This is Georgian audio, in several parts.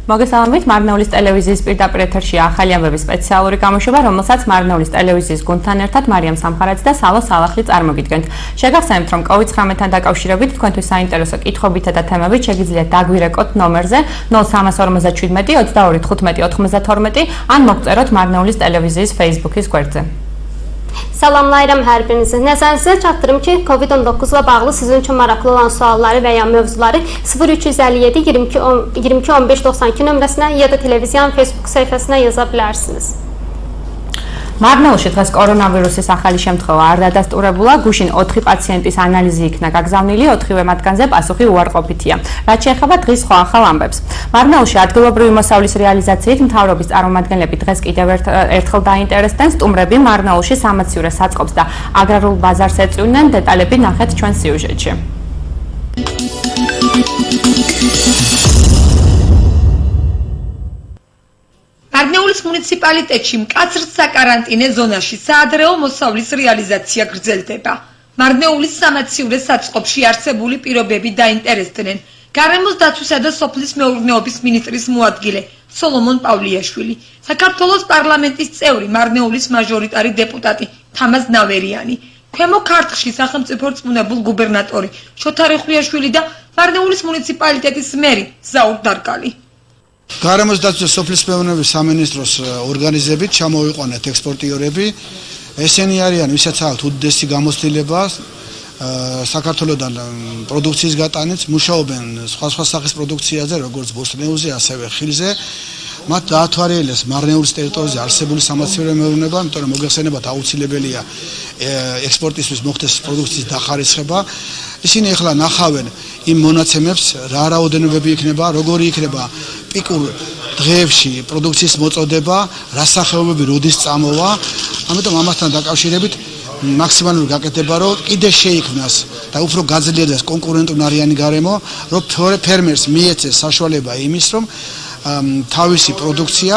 მოგესალმებით, მარნეულის ტელევიზიის პირდაპირ ეთერში ახალი ამბების სპეციალური გამოშვება, რომელსაც მარნეულის ტელევიზიის გუნდთან ერთად მარიამ სამხარაძე და სალო სალახლი წარმოგიდგენთ. შეგახსენებთ, რომ COVID-19-თან დაკავშირებით თქვენთვის საინტერესო კითხვებითა და თემებით შეგიძლიათ დაგვირეკოთ ნომერზე 0357 22 15 92 ან მოგწეროთ მარნეულის ტელევიზიის Facebook-ის გვერდზე. Salamlayıram hər birinizi. Nəzərinizə çatdırım ki, COVID-19-la bağlı sizin üçün maraqlı olan sualları və ya mövzuları 0357 22 15 92 nömrəsinə ya da televiziyanın Facebook səhifəsinə yaza bilərsiniz. მარნეულში დღეს კორონავირუსის ახალი შემთხვევა არ დადასტურებულა, გუშინ 4 პაციენტის ანალიზი იქნა გაგზავნილი, 4-ვე მათგანზე პასუხი უარყოფითია. რაც შეეხება დღის სხვა ახალ ამბებს. მარნეულში ადგილობრივი მოსავლის რეალიზაციით მთავრობის წარმომადგენლები დღეს კიდევ ერთხელ დაინტერესდნენ, სტუმრები მარნეულში სამაციურე საწყობს და აგრარულ ბაზარს ეწვივნენ, დეტალები ნახეთ ჩვენ სიუჟეტში. მარნეულის მუნიციპალიტეტში მკაცრ საკარანტინე ზონაში საადრეო მოსავლის რეალიზაცია გრძელდება. მარნეულის სამაციურე საწყობში არსებული პირობები დაინტერესდნენ გარემოს დაცვისა და სოფლის მეურნეობის მინისტრის მოადგილე სოლომონ პავლიაშვილი, საქართველოს პარლამენტის წევრი, მარნეულის მაჟორიტარი დეპუტატი თამაზ ნავერიანი, ქვემო ქართლში სახელმწიფო რწმუნებულ გუბერნატორი შოთა რეხვიაშვილი და მარნეულის მუნიციპალიტეტის მერი ზაურ დარკალი. გარემოს დაცვის სოფლის მეურნეობის სამინისტროს ორგანიზებით ჩამოვიყვანეთ ექსპორტიორები. ესენი არიან, ვისაც აქვთ უდიდესი გამოცდილება საქართველოსთან პროდუქციის გატანით, მუშაობენ სხვა სახის პროდუქციაზე, როგორც ბოსტნეულზე, ასევე ხილზე. მათ დაათვალიერეს მარნეულის ტერიტორიაზე არსებული სამაციურე მეურნეობა, იმიტომ რომ მოგეხსენებათ აუცილებელია ექსპორტისთვის მოხდეს პროდუქციის დახარისხება. ისინი ახლა ნახავენ იმ მონაცემებს, რა რაოდენობები იქნება, როგორი იქნება პიკურ დღეებში პროდუქციის მოწოდება, რა სახეობები როდის წამოვა. ამიტომ ამასთან დაკავშირებით მაქსიმალური გაკეთება, რომ კიდე შეიქმნას და უფრო გაძლიერდეს კონკურენტუნარიანი გარემო, რომ ფერმერს მიეცეს საშუალება იმის, რომ თავისი პროდუქცია,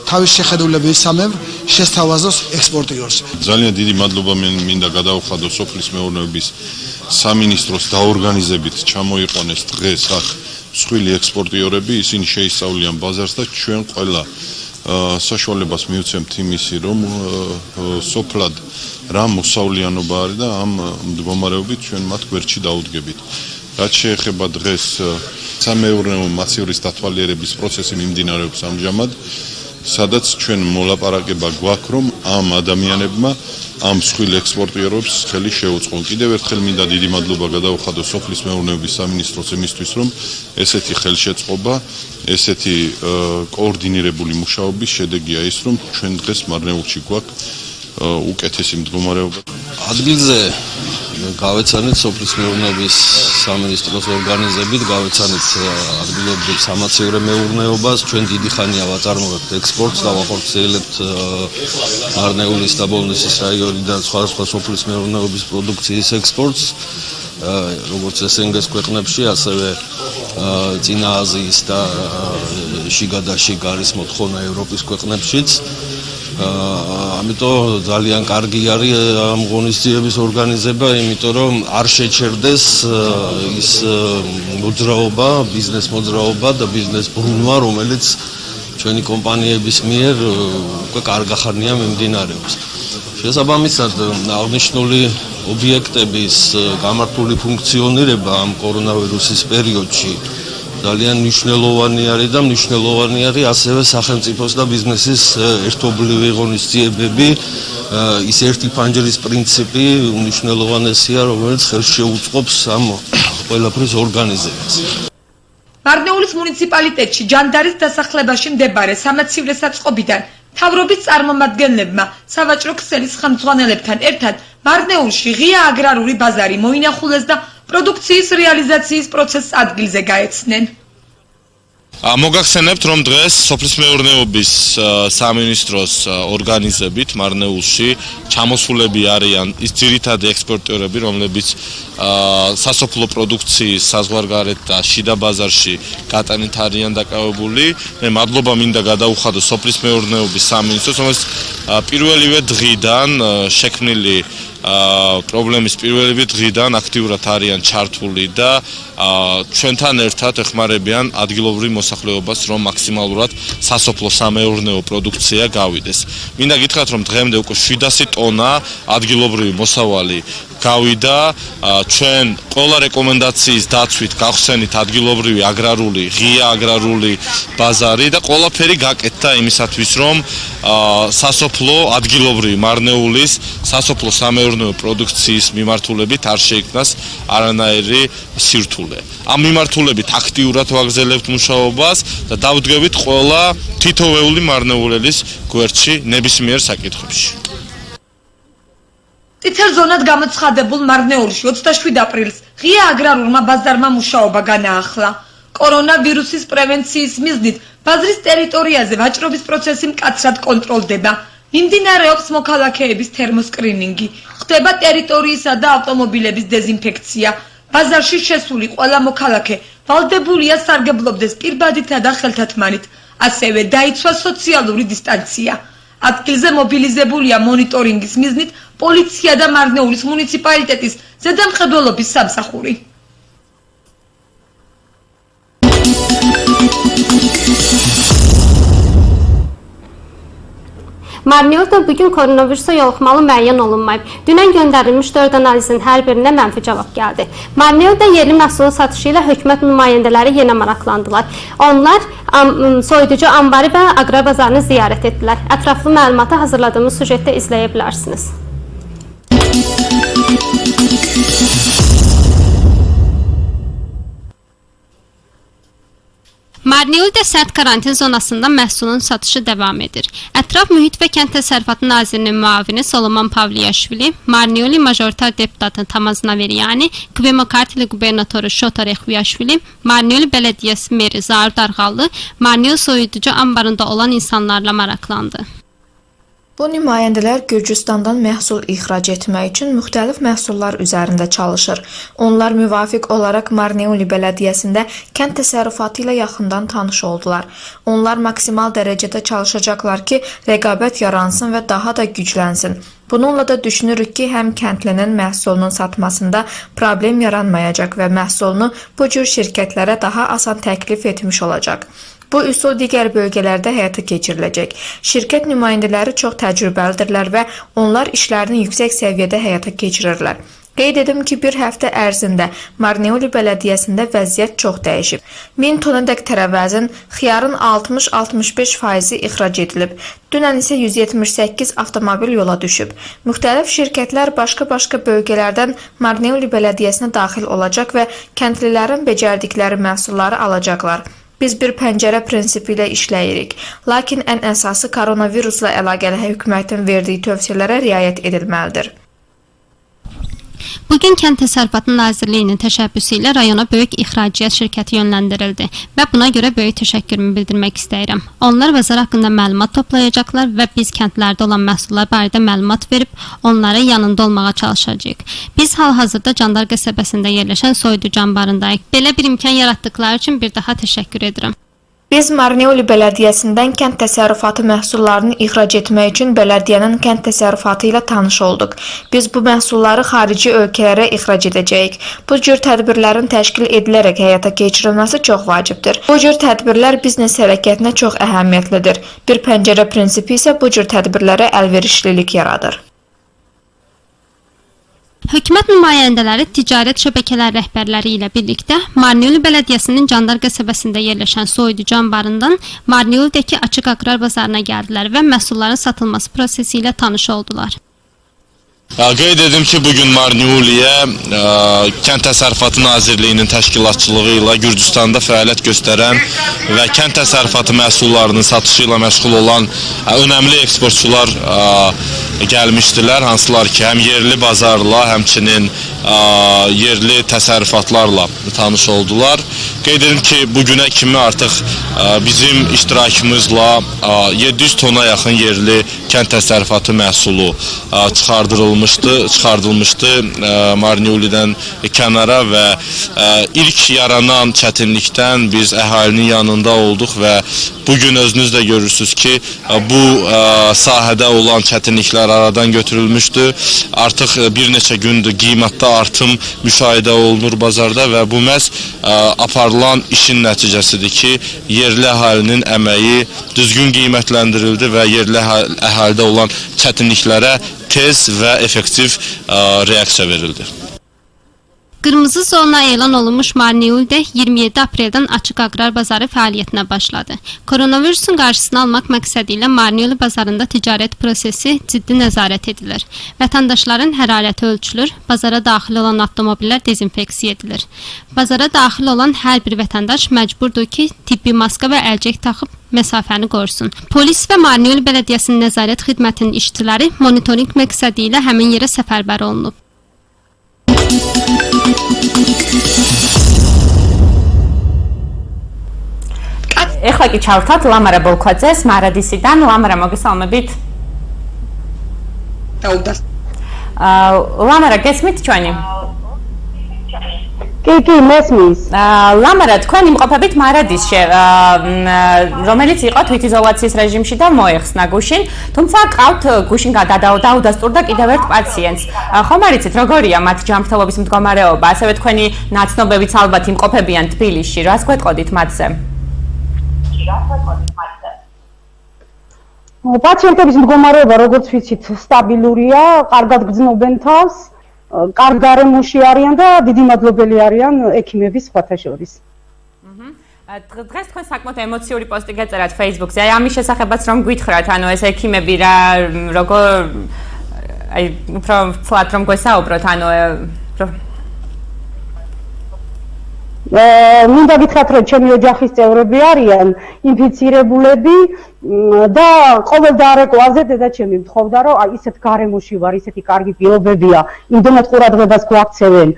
თავის შეხედულებების სამებრ შესთავაზოს ექსპორტიორს. ძალიან დიდი მადლობა მინდა გადავხადო სოფლის მეურნეობის სამინისტროს დაორგანიზებით ჩამოიყვანეს დღეს აქ მსხვილი ექსპორტიორები, ისინი შეისწავლიან ბაზარს და ჩვენ ყველა საშუალებას მივცემთ იმისი, რომ სოფლად რა მოსავლიანობა არის და ამ მდგომარეობით ჩვენ მათ გვერდში დაუდგებით. რაც შეეხება დღეს სამეურნეო მაცივრის დათვალიერების პროცესი მიმდინარეობს ამჟამად, სადაც ჩვენ მოლაპარაკება გვაქვს, რომ ამ ადამიანებმა ამ მსხვილ ექსპორტიორებს ხელი შეუწყონ. კიდევ ერთხელ მინდა დიდი მადლობა გადავხადო სოფლის მეურნეობის სამინისტროს იმისთვის, რომ ესეთი ხელშეწყობა, ესეთი კოორდინირებული მუშაობის შედეგია ის, რომ ჩვენ დღეს მარნეულში გვაქვს უკეთესი მდგომარეობა. ადგილზე გავეცანით სოფლის მეურნეობის სამინისტროს ორგანიზებით, გავეცანით ადგილობრივ სამაციურე მეურნეობას, ჩვენ დიდი ხანია ვაწარმოებთ ექსპორტს და ვახორციელებთ მარნეულის და ბოლნისის რაიონიდან სხვადასხვა სოფლის მეურნეობის პროდუქციის ექსპორტს, როგორც SNG-ს ქვეყნებში, ასევე წინა აზიის და შიგა და შიგ არის მოთხოვნა ევროპის ქვეყნებშიც. ამიტომ ძალიან კარგი არის ამ ღონისძიების ორგანიზება, იმიტომ რომ არ შეჩერდეს ის მოძრაობა, ბიზნეს მოძრაობა და ბიზნეს ბრუნვა, რომელიც ჩვენი კომპანიების მიერ უკვე კარგახანია მიმდინარეობს. შესაბამისად, აღნიშნული ობიექტების გამართული ფუნქციონირება ამ კორონავირუსის პერიოდში ძალიან მნიშვნელოვანი არის და მნიშვნელოვანი არის ასევე სახელმწიფოს და ბიზნესის ერთობლივი ღონისძიებები, ის ერთი ფანჯრის პრინციპი მნიშვნელოვანესია, რომელიც ხელს შეუწყობს ამ ყველაფრის ორგანიზებას. მარნეულის მუნიციპალიტეტში ჯანდარის დასახლებაში მდებარე სამაციურე საწყობიდან მთავრობის წარმომადგენლებმა სავაჭრო ქსელის ხელმძღვანელებთან ერთად მარნეულში ღია აგრარული ბაზარი მოინახულეს და პროდუქციის რეალიზაციის პროცესს ადგილზე გაეცნენ. მოგახსენებთ, რომ დღეს სოფლის მეურნეობის სამინისტროს ორგანიზებით მარნეულში ჩამოსულები არიან ის ძირითადი ექსპორტიორები, რომლებიც სასოფლო პროდუქციის საზღვარგარეთ და შიდა ბაზარში გატანით არიან დაკავებული. მე მადლობა მინდა გადავუხადო სოფლის მეურნეობის სამინისტროს, რომელიც პირველივე დღიდან შექმნილი პრობლემის პირველივე დღიდან აქტიურად არიან ჩართული და ჩვენთან ერთად ეხმარებიან ადგილობრივ მოსახლეობას, რომ მაქსიმალურად სასოფლო-სამეურნეო პროდუქცია გავიდეს. მინდა გითხრათ, რომ დღემდე უკვე 700 ტონა ადგილობრივი მოსავალი გავიდა, ჩვენ ყველა რეკომენდაციის დაცვით გავხსენით ადგილობრივი აგრარული, ღია აგრარული ბაზარი და ყველაფერი გაკეთდა იმისათვის, რომ სასოფლო ადგილობრივი მარნეულის სასოფლო სამეურნეო პროდუქციის მიმართულებით არ შეიქმნას არანაირი სირთულე. ამ მიმართულებით აქტიურად ვაგრძელებთ მუშაობას და დავდგებით ყველა თითოეული მარნეულელის გვერდში ნებისმიერ საკითხებში. წითელ ზონად გამოცხადებულ მარნეულში 27 აპრილს ღია აგრარულმა ბაზარმა მუშაობა განაახლა. კორონავირუსის პრევენციის მიზნით ბაზრის ტერიტორიაზე ვაჭრობის პროცესი მკაცრად კონტროლდება. მიმდინარეობს მოქალაქეების თერმოსკრინინგი, ხდება ტერიტორიისა და ავტომობილების დეზინფექცია. ბაზარში შესული ყველა მოქალაქე ვალდებულია სარგებლობდეს პირბადითა და ხელთათმანით, ასევე დაიცვა სოციალური დისტანცია. ადგილზე მობილიზებულია მონიტორინგის მიზნით პოლიცია და მარნეულის მუნიციპალიტეტის ზედამხედველობის სამსახური. Marneulidə bugün koronavirusa yoluxmalı müəyyən olunmayıb. Dünən göndərilmiş 4 analizin hər birinə mənfi cavab gəldi. Marneulidə yerli məhsulun satışı ilə hökumət nümayəndələri yenə maraqlandılar. Onlar soyuducu ambarı və aqrar bazarını ziyarət etdilər. Ətraflı məlumatı hazırladığımız süjetdə izləyə bilərsiniz. Marneulidə sərt karantin zonasında məhsulun satışı davam edir. Ətraf Mühit və Kənd Təsərrüfatı Nazirinin müavini Solomon Pavliyaşvili, Marneuli majoritar deputatı Tamaz Naveryani, Kvemokartili qubernatoru Şota Rexviyaşvili, Marneuli Bələdiyyəsi meri Zaur Darğallı, Marneuli soyuducu ambarında olan insanlarla maraqlandı. Bu nümayəndələr Gürcüstandan məhsul ixrac etmək üçün müxtəlif məhsullar üzərində çalışır. Onlar müvafiq olaraq Marneuli bələdiyyəsində kənd təsərrüfatı ilə yaxından tanış oldular. Onlar maksimal dərəcədə çalışacaqlar ki, rəqabət yaransın və daha da güclənsin. Bununla da düşünürük ki, həm kəndlinin məhsulunun satmasında problem yaranmayacaq və məhsulunu bu cür şirkətlərə daha asan təklif etmiş olacaq. Bu üsul digər bölgələrdə həyata keçiriləcək. Şirkət nümayəndələri çox təcrübəlidirlər və onlar işlərini yüksək səviyyədə həyata keçirirlər. Qeyd edim ki, bir həftə ərzində Marneuli bələdiyyəsində vəziyyət çox dəyişib. 1000 tonadək tərəvəzin xiyarın 60-65% ixrac edilib. Dünən isə 178 avtomobil yola düşüb. Müxtəlif şirkətlər başqa-başqa bölgələrdən Marneuli bələdiyyəsinə daxil olacaq və kəndlilərin becərdikləri məhsulları alacaqlar. Biz bir pəncərə prinsipi ilə işləyirik. Lakin ən əsası koronavirusla əlaqəli hökumətin verdiyi tövsiyələrə riayət edilməlidir. Bugün Kənd Təsərrüfatı Nazirliyinin təşəbbüsü ilə rayona böyük ixraciyyat şirkəti yönləndirildi və buna görə böyük təşəkkürümü bildirmək istəyirəm. Onlar bazar haqqında məlumat toplayacaqlar və biz kəndlərdə olan məhsullar barədə məlumat verib onlara yanında olmağa çalışacağıq. Biz hal-hazırda Candar qəsəbəsində yerləşən soyuducu ambarındayıq. Belə bir imkan yaratdıqları üçün bir daha təşəkkür edirəm. Biz Marneuli bələdiyyəsindən kənd təsərrüfatı məhsullarını ixrac etmək üçün bələdiyyənin kənd təsərrüfatı ilə tanış olduq. Biz bu məhsulları xarici ölkələrə ixrac edəcəyik. Bu cür tədbirlərin təşkil edilərək həyata keçirilməsi çox vacibdir. Bu cür tədbirlər biznes hərəkətinə çox əhəmiyyətlidir. Bir pəncərə prinsipi isə bu cür tədbirlərə əlverişlilik yaradır. Hökumət nümayəndələri ticarət şəbəkələr rəhbərləri ilə birlikdə Marneuli bələdiyyəsinin Candar qəsəbəsində yerləşən soyuducu ambarından Marneulidəki açıq aqrar bazarına gəldilər və məhsulların satılması prosesi ilə tanış oldular. Qeyd edim ki, bugün Marneuliyə Kənd Təsərrüfatı Nazirliyinin təşkilatçılığı ilə Gürcüstanda fəaliyyət göstərən və kənd təsərrüfatı məhsullarının satışı ilə məşğul olan önəmli eksportçular gəlmişdilər, hansılar ki, həm yerli bazarla, həmçinin yerli təsərrüfatlarla tanış oldular. Qeyd edim ki, bugünə kimi artıq bizim iştirakımızla 700 tona yaxın yerli kənd təsərrüfatı məhsulu çıxardılmışdı Marneulidən kənara və ilk yaranan çətinlikdən biz əhalinin yanında olduq və bugün özünüz də görürsünüz ki, bu sahədə olan çətinliklər aradan götürülmüşdür. Artıq bir neçə gündür qiymətdə artım müşahidə olunur bazarda və bu məhz aparılan işin nəticəsidir ki, yerli əhalinin əməyi düzgün qiymətləndirildi və yerli əhalidə olan çətinliklərə tez və effektiv reaksiya verildi. Qırmızı zona elan olunmuş Marneuli'də 27 apreldən açıq aqrar bazarı fəaliyyətinə başladı. Koronavirusun qarşısını almaq məqsədi ilə Marneuli bazarında ticarət prosesi ciddi nəzarət edilir. Vətəndaşların hərarəti ölçülür, bazara daxil olan avtomobillər dezinfeksiya edilir. Bazara daxil olan hər bir vətəndaş məcburdur ki, tibbi maska və əlcək taxıb məsafəni qorusun. Polis və Marneuli Bələdiyyəsinin nəzarət xidmətinin işçiləri monitorinq məqsədi ilə həmin yerə səfərbər olunub. ეხლა კი ჩავთვალთ ლამარა ბოლქვაძეს მარადისიდან. ლამარა, მოგესალმებით. ლამარა, გესმით ჩვენი? კი, მესმის. ლამარა, თქვენ იმყოფებით მარადისში, რომელიც იყო თვითიზოლაციის რეჟიმში და მოეხსნა გუშინ, თუმცა ყავთ გუშინ დაუდასტურდა კიდევ ერთ პაციენტს. ხომ არ იცით, როგორია მათ ჯანმრთელობის მდგომარეობა, ასევე თქვენი ნაცნობებიც ალბათ იმყოფებიან თბილისში, რას გვეტყოდით მათზე? პაციენტების მდგომარეობა, როგორც ვიცით, სტაბილურია, კარგად გრძნობენ თავს, კარგ გარემოში არიან და დიდი მადლობელი არიან ექიმების სხვათა შორის. დღეს თქვენ საკმაოდ ემოციური პოსტი გეწერათ Facebook-ზე. აი ამის შესახებაც რომ გითხრათ, ანუ ეს ექიმები რა როგორ აი უფრო ცლად რომ გვესაუბროთ, ანუ მინდა გითხრათ, რომ ჩემი ოჯახის წევრები არიან ინფიცირებულები და ყოველ დარეკვაზე დედაჩემი მთხოვდა, რომ აი ისეთ გარემოში ვარ, ისეთი კარგი პირობებია, იმდენად ყურადღებას გვაქცევენ,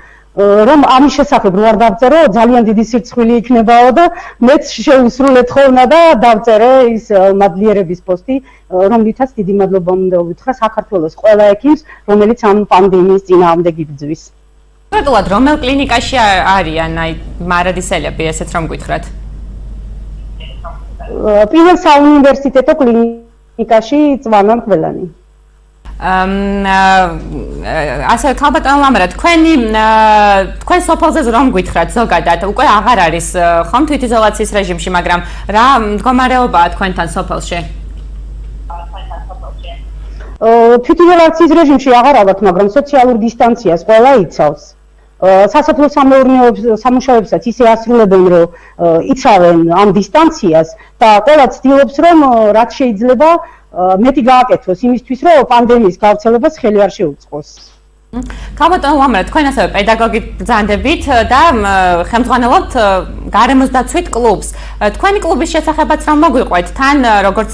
რომ ამის შესახებ რო არ დავწერო, ძალიან დიდი სირცხვილი იქნებაო და მეც შეუსრულეთ ხოლმე და დავწერე ის მადლიერების პოსტი, რომლითაც დიდი მადლობა უნდა უთხრა საქართველოს ყველა ექიმს, რომელიც ამ პანდემიის წინააღმდეგ იბრძვის. კონკრეტულად რომელ კლინიკაში არიან აი მარადისელები, ესეც რომ გითხრათ? პირველ საუნივერსიტეტო კლინიკაში წვანან ყველანი. ასე ქალბატონ ლამარა, თქვენ სოფელზე რომ გითხრათ ზოგადად, უკვე აღარ არის ხომ თვითიზოლაციის რეჟიმში, მაგრამ რა მდგომარეობაა თქვენთან სოფელში? თვითიზოლაციის რეჟიმში აღარ ავართ, მაგრამ სოციალურ დისტანციას ყველა იცავს. სასოფლო სამუშაოებსაც ისე ასრულებენ, რომ იცავენ ამ დისტანციას და ყველა ცდილობს, რომ რაც შეიძლება მეტი გააკეთოს იმისთვის, რომ პანდემიის გავრცელებას ხელი არ შეუწყოს. ქალბატონ ლამარა, თქვენ ასევე პედაგოგი ბრძანდებით და ხელმძღვანელობთ გარემოს დაცვით კლუბს. თქვენი კლუბის შესახებაც რომ მოგვიყვეთ, თან როგორც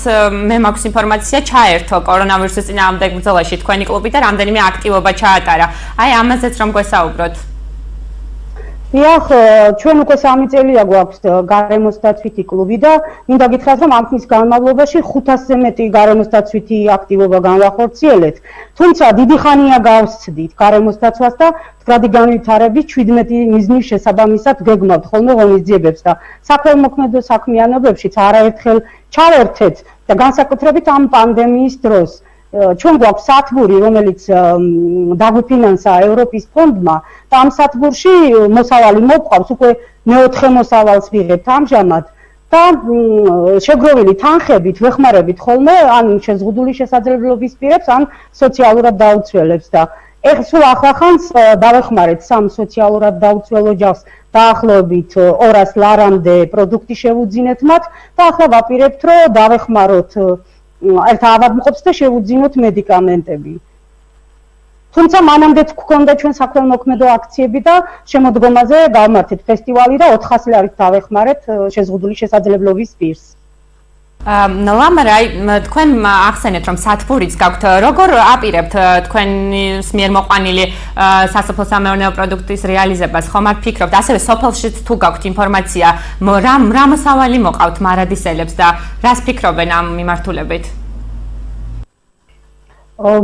მე მაქვს ინფორმაცია, ჩაერთო კორონავირუსის წინააღმდეგ ბრძოლაში თქვენი კლუბი და რამდენიმე აქტივობა ჩაატარა. აი ამაზეც რომ გვესაუბროთ. დიახ, ჩვენ უკვე 3 წელია გვაქვს გარემოს დაცვითი კლუბი და მინდა გითხრათ, რომ ამ ხნის განმავლობაში 500-ზე მეტი გარემოს დაცვითი აქტივობა განვახორციელეთ. თუმცა დიდი ხანია გავსცდით გარემოს დაცვას და მდგრადი განვითარების 17 მიზნის შესაბამისად გეგმავთ ხოლმე ღონისძიებებს და საქველმოქმედო საქმიანობებშიც არაერთხელ ჩავერთეთ და განსაკუთრებით ამ პანდემიის დროს. ჩვენ გვაქვს სათბური, რომელიც დაგვიფინანსა ევროპის ფონდმა და ამ სათბურში მოსავალი მოყვავს, უკვე მე-4 მოსავალს ვიღებთ ამჟამად და შეგროვილი თანხებით ვეხმარებით ხოლმე ან შეზღუდული შესაძლებლობის პირებს, ან სოციალურად დაუცველებს და სულ ახლახანს დავეხმარეთ 3 სოციალურად დაუცველ ოჯახს დაახლოებით 200 ლარამდე პროდუქტი შევუძინეთ მათ და ახლა ვაპირებთ, რომ დავეხმაროთ ერთ ავადმყოფს და შევუძინოთ მედიკამენტები. თუმცა მანამდე გვქონდა ჩვენ საქველმოქმედო აქციები და შემოდგომაზე გავმართეთ ფესტივალი და 400 ლარით დავეხმარეთ შეზღუდული შესაძლებლობის პირს. ლამარა, თქვენ ახსენეთ, რომ სათბურიც გაქვთ, როგორ აპირებთ თქვენის მიერ მოყვანილი სასოფლო-სამეურნეო პროდუქტის რეალიზებას, ხომ არ ფიქრობთ, ასევე სოფელშიც თუ გაქვთ ინფორმაცია, რა მოსავალი მოყავთ მარადისელებს და რას ფიქრობენ ამ მიმართულებით?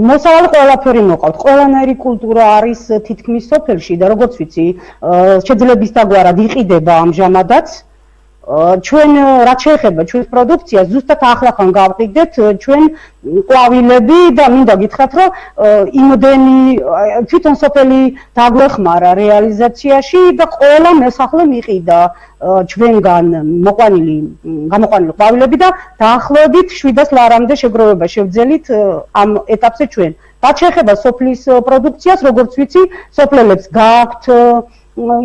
მოსავალი ყველაფერი მოყავთ, ყველანაირი კულტურა არის თითქმის სოფელში და როგორც ვიცი, შეძლების დაგვარად იყიდება ამჟამადაც. ჩვენ რაც შეეხება ჩვენს პროდუქციას, ზუსტად ახლახან გავყიდეთ ჩვენ ყვავილები და მინდა გითხრათ, რომ იმდენი თვითონ სოფელი დაგვეხმარა რეალიზაციაში და ყველა მოსახლე მიყიდა ჩვენგან გამოყვანილი ყვავილები და დაახლოებით 700 ლარამდე შეგროვება შევძელით ამ ეტაპზე ჩვენ. რაც შეეხება სოფლის პროდუქციას, როგორც ვიცი, სოფლელებს გააქვთ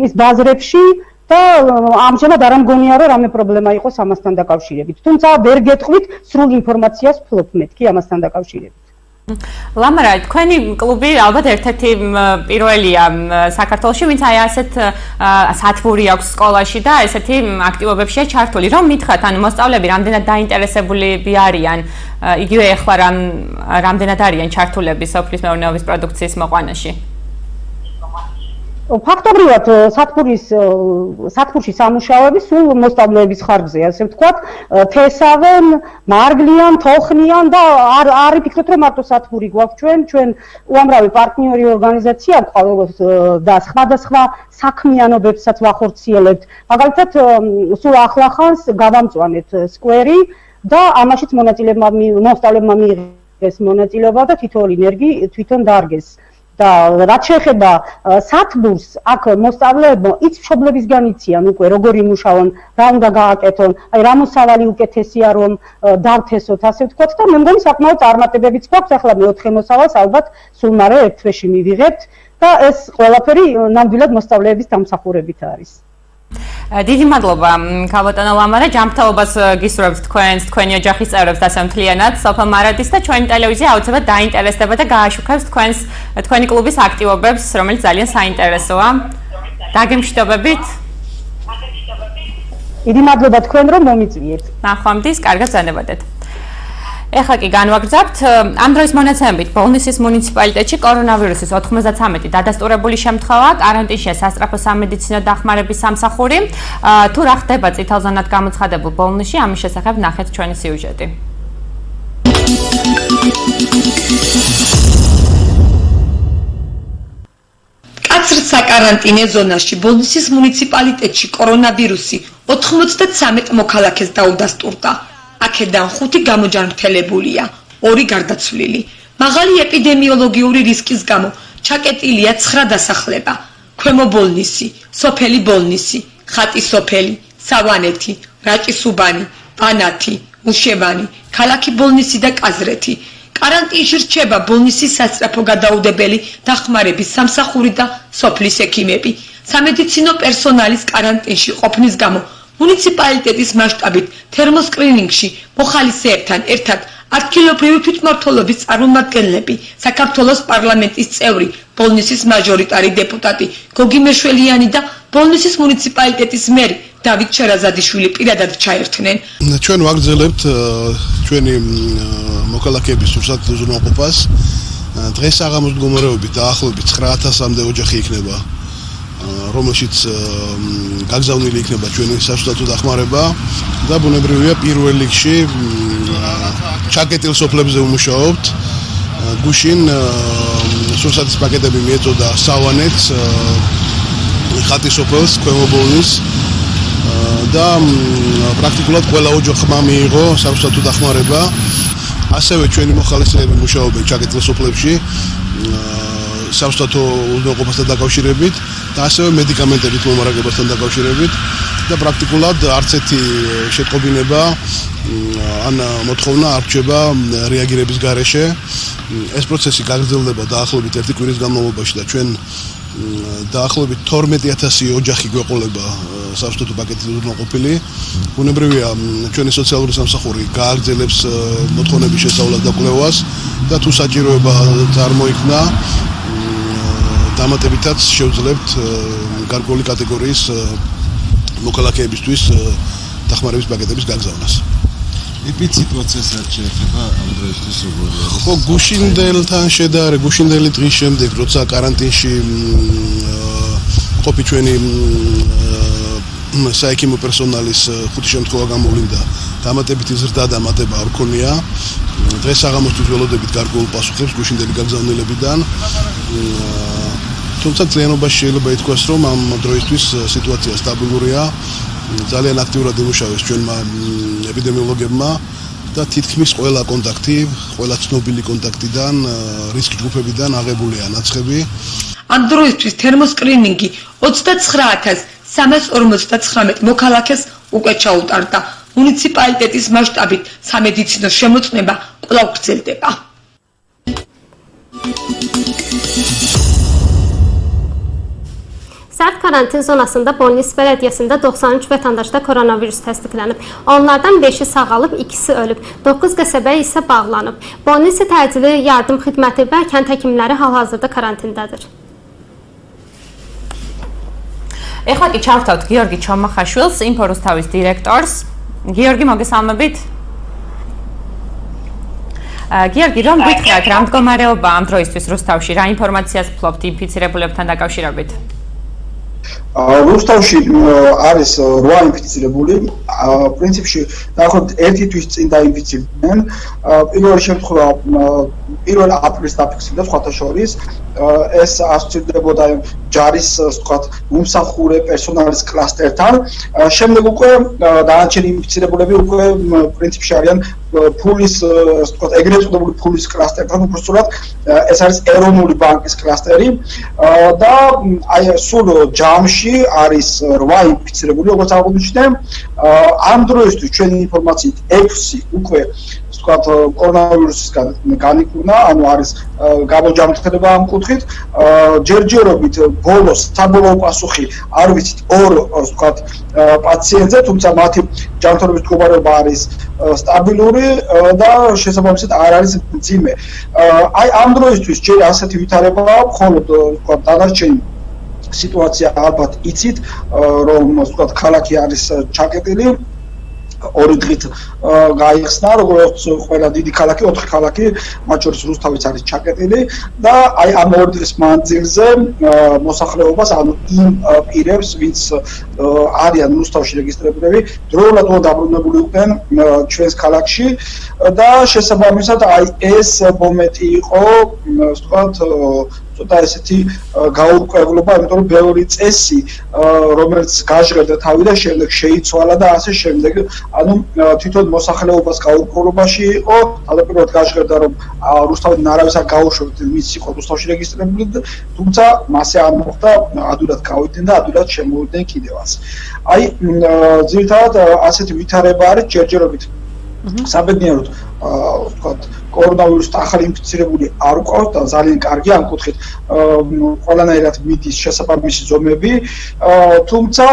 ის ბაზრებში და ამჟამად არ მგონია რომ რამე პრობლემა იყოს ამასთან დაკავშირებით. თუმცა ვერ გეტყვით სრულ ინფორმაციას ფლობ მეთქი ამასთან დაკავშირებით. ლამარა, თქვენი კლუბი ალბათ ერთ-ერთი პირველია საქართველოში, ვინც აი ასეთ სათბური აქვს სკოლაში და ესეთი აქტივობებშია ჩართული. რომ მითხრათ, ანუ მოსწავლეები რამდენად დაინტერესებულები არიან, იგივე ეხლა რამდენად არიან ჩართულები სოფლის მეურნეობის პროდუქციის მოყვანაში? ფაქტობრივად სათბურში სამუშაოები სულ მოსწავლეების ხარჯზე, ასე ვთქვათ, თესავენ, მარგლიან, თოხნიან და არ იფიქროთ, რომ მარტო სათბური გვაქვს ჩვენ უამრავი პარტნიორი ორგანიზაცია გვყავს და სხვადასხვა საქმიანობებსაც ვახორციელებთ. მაგალითად, სულ ახლახანს გავამწვანეთ სკვერი და ამაშიც მოსწავლეებმა მიიღეს მონაწილეობა და თითოეული ნერგი თვითონ დაარგეს. და რაც შეეხება სათბურს, აქ მოსწავლეებმა ის მშობლებისგან იციან უკვე როგორ იმუშავონ, რა უნდა გააკეთონ, აი რა მოსავალი უკეთესია რომ დავთესოთ, ასე ვთქვათ და მე მგონი საკმაოდ წარმატებებიც გვაქვს. ახლა მე 4 მოსავალს ალბათ სულ მალე ერთ თვეში მივიღებთ და ეს ყველაფერი ნამდვილად მოსწავლეების დამსახურებით არის. დიდი მადლობა ქალბატონო ლამარა, ჯანმრთელობას გისურვებთ თქვენი ოჯახის წევრებს და ასე მთლიანად სოფელ მარადის და ჩვენი ტელევიზია აუცილებლად დაინტერესდება და გააშუქებს თქვენი კლუბის აქტივობებს, რომელიც ძალიან საინტერესოა. დაგემშვიდობებით. დიდი მადლობა თქვენ რომ მომიწვიეთ. ნახვამდის, კარგად ბრძანებოდეთ. ეხლა კი განვაგრძობთ ამ დროის მონაცემებით ბოლნისის მუნიციპალიტეტში კორონავირუსის 93 დადასტურებული შემთხვევა, კარანტინშია სასწრაფო სამედიცინო დახმარების სამსახური. თუ რა ხდება წითელ ზონად გამოცხადებულ ბოლნისში, ამის შესახებ ნახეთ ჩვენი სიუჟეტი. კაცრ საკარანტინე ზონაში ბოლნისის მუნიციპალიტეტში კორონავირუსი 93 მოქალაქეს დაუდასტურდა. აქედან 5 გამოჯანმრთელებულია, 2 გარდაცვლილი. მაღალი ეპიდემიოლოგიური რისკის გამო ჩაკეტილია 9 დასახლება: ქვემო ბოლნისი, სოფელი ბოლნისი, ხატი სოფელი, სავანეთი, რაჭისუბანი, ბანათი, მუშევანი, ქალაქი ბოლნისი და კაზრეთი. კარანტინში რჩება ბოლნისის სასწრაფო გადაუდებელი დახმარების სამსახური და სოფლის ექიმები. სამედიცინო პერსონალის კარანტინში ყოფნის გამო მუნიციპალიტეტის მასშტაბით თერმოსკრინინგში მოხალისეებთან ერთად ადგილობრივი თვითმმართველობის წარმომადგენლები, საქართველოს პარლამენტის წევრი, ბოლნისის მაჟორიტარი დეპუტატი გოგი მეშველიანი და ბოლნისის მუნიციპალიტეტის მერი დავით შერაზადიშვილი პირადად ჩაერთნენ. ჩვენ ვაგრძელებთ ჩვენი მოქალაქეების სურსათო უზრუნველყოფას. დღეს საღამოს მდგომარეობით დაახლოებით 9000-მდე ოჯახი იქნება, რომელშიც გაგზავნილი იქნება ჩვენი სასწრაფო დახმარება და ბუნებრივია პირველ რიგში ჩაკეტილ სოფლებზე ვმუშაობთ. გუშინ სურსათის პაკეტები მიეწოდა სავანეთს, ხატის სოფელს, ქვემო ბოლნისს და პრაქტიკულად ყველა ოჯახმა მიიღო სასწრაფო დახმარება. ასევე ჩვენი მოხალისეები მუშაობენ ჩაკეტილ სოფლებში სასწრაფო უზრუნველყოფასთან დაკავშირებით და ასევე მედიკამენტებით მომარაგებასთან დაკავშირებით და პრაქტიკულად არც ერთი შეტყობინება ან მოთხოვნა არ რჩება რეაგირების გარეშე. ეს პროცესი გაგრძელდება დაახლოებით 1 კვირის განმავლობაში და ჩვენ დაახლოებით 12000 ოჯახი გვეყოლება სასწრაფო პაკეტით უზრუნველყოფილი. ბუნებრივია ჩვენი სოციალური სამსახური გააგრძელებს მოთხოვნების შესწავლას და კვლევას და თუ საჭიროება წარმოიქმნა დამატებითაც შევძლებთ გარკვეული კატეგორიის მოქალაქეებისთვის დახმარების პაკეტების გაგზავნას. ეპიცი პროცესად შეეხება ამ დროისთვის როგორია? ხო, გუშინდელთან შედარებით, გუშინდელი დღის შემდეგ, როცა კარანტინში ყოფი ჩვენი საექიმო პერსონალის 5 შემთხვევა გამოვლინდა, დამატებითი ზრდა და მატება არ ქონია. დღეს საღამოსთვის ველოდებით გარკვეულ პასუხებს გუშინდელი გაგზავნილებიდან. თუმცა ძალიანობაში შეიძლება ითქვას, რომ ამ დროისთვის სიტუაცია სტაბილურია ძალიან აქტიურად იმუშავეს ჩვენმა ეპიდემიოლოგებმა და თითქმის ყველა კონტაქტი, ყველა ცნობილი კონტაქტიდან, რისკ ჯგუფებიდან აღებულია ნაცხები. ამ დროისთვის თერმოსკრინინგი 29359 მოქალაქეს უკვე ჩაუტარდა. მუნიციპალიტეტის მასშტაბით სამედიცინო შემოწმება კვლავ გრძელდება. Sərt karantin zonasında Bolnis Belediyəsində 93 vətəndaşda koronavirus təsdiqlənib. Onlardan 5-i sağalıb, 2-si ölüb. 9 qəsəbə isə bağlanıb. Bolnis təcili yardım xidməti və kənd həkimləri hal-hazırda karantindadır. ეხლა კი ჩავთავთ გიორგი ჩომახაშვილს, ინფორუსთავის დირექტორს. გიორგი, მოგესალმებით. გიორგი, რომ გითხრათ, რა მდგომარეობა ამ დროისთვის რუსთავში, რა ინფორმაციას ფლობთ ინფიცირებულებთან დაკავშირებით? რუსთავში არის 8 ინფიცირებული. პრინციპში დაახლოებით 1 თვის წინ დაინფიცირდნენ. პირველი შემთხვევა 1 აპრილს დაფიქსირდა სხვათა შორის. ეს ასოცირდებოდა ჯარის, ვთქვათ, მომსახურე პერსონალის კლასტერთან. შემდეგ უკვე დანარჩენი ინფიცირებულები უკვე პრინციპში არიან ფულის, ვთქვათ, ეგრეთ წოდებული ფულის კლასტერთან, უბრალოდ ეს არის ეროვნული ბანკის კლასტერი და აი სულ ჯამში არის 8 ინფიცირებული, როგორც აღნიშნე. ამ დროისთვის ჩვენი ინფორმაციით 6 უკვე ვთქვათ კორონავირუსისგან განიკურნა, ანუ არის გამოჯამრთელება ამ კუთხით. ჯერჯერობით ბოლოს საბოლოო პასუხი არ ვიცით 2 ვთქვათ პაციენტზე, თუმცა მათი ჯანმრთელობის მდგომარეობა არის სტაბილური და შესაბამისად არ არის მძიმე. აი ამ დროისთვის ჯერ ასეთი ვითარებაა, მხოლოდ ვთქვათ დანარჩენი სიტუაცია ალბათ იცით, რომ ვთქვათ ქალაქი არის ჩაკეტილი. 2 დღით გაიხსნა, როგორც ყველა დიდი ქალაქი, 4 ქალაქი, მათ შორის რუსთავიც არის ჩაკეტილი და აი ამ 2 დღის მანძილზე მოსახლეობას, ანუ იმ პირებს, ვინც არიან რუსთავში რეგისტრირებულები, დროულად დაბრუნებული იყვნენ ჩვენს ქალაქში და შესაბამისად აი ეს მომენტი იყო, ვთქვათ, ცოტა ესეთი გაურკვევლობა, იმიტომ რომ ბევრი წესი, რომელიც გაჟღერდა თავი და შემდეგ შეიცვალა და ასე შემდეგ, ანუ თვითონ მოსახლეობას გაურკვევლობაში იყო, თავდაპირველად გაჟღერდა რომ რუსთავიდან არავის არ გაუშვებთ, ვინც იყო რუსთავში რეგისტრირებული, თუმცა მასე არ მოხდა, ადვილად გავიდნენ და ადვილად შემოვიდნენ კიდევაც. აი ძირითადად ასეთი ვითარება არის ჯერჯერობით საბედნიეროდ ვთქვათ კორონავირუსით ახალი ინფიცირებული არ უყავს და ძალიან კარგი ამ კუთხით ყველანაირად მიდის შესაბამისი ზომები, თუმცა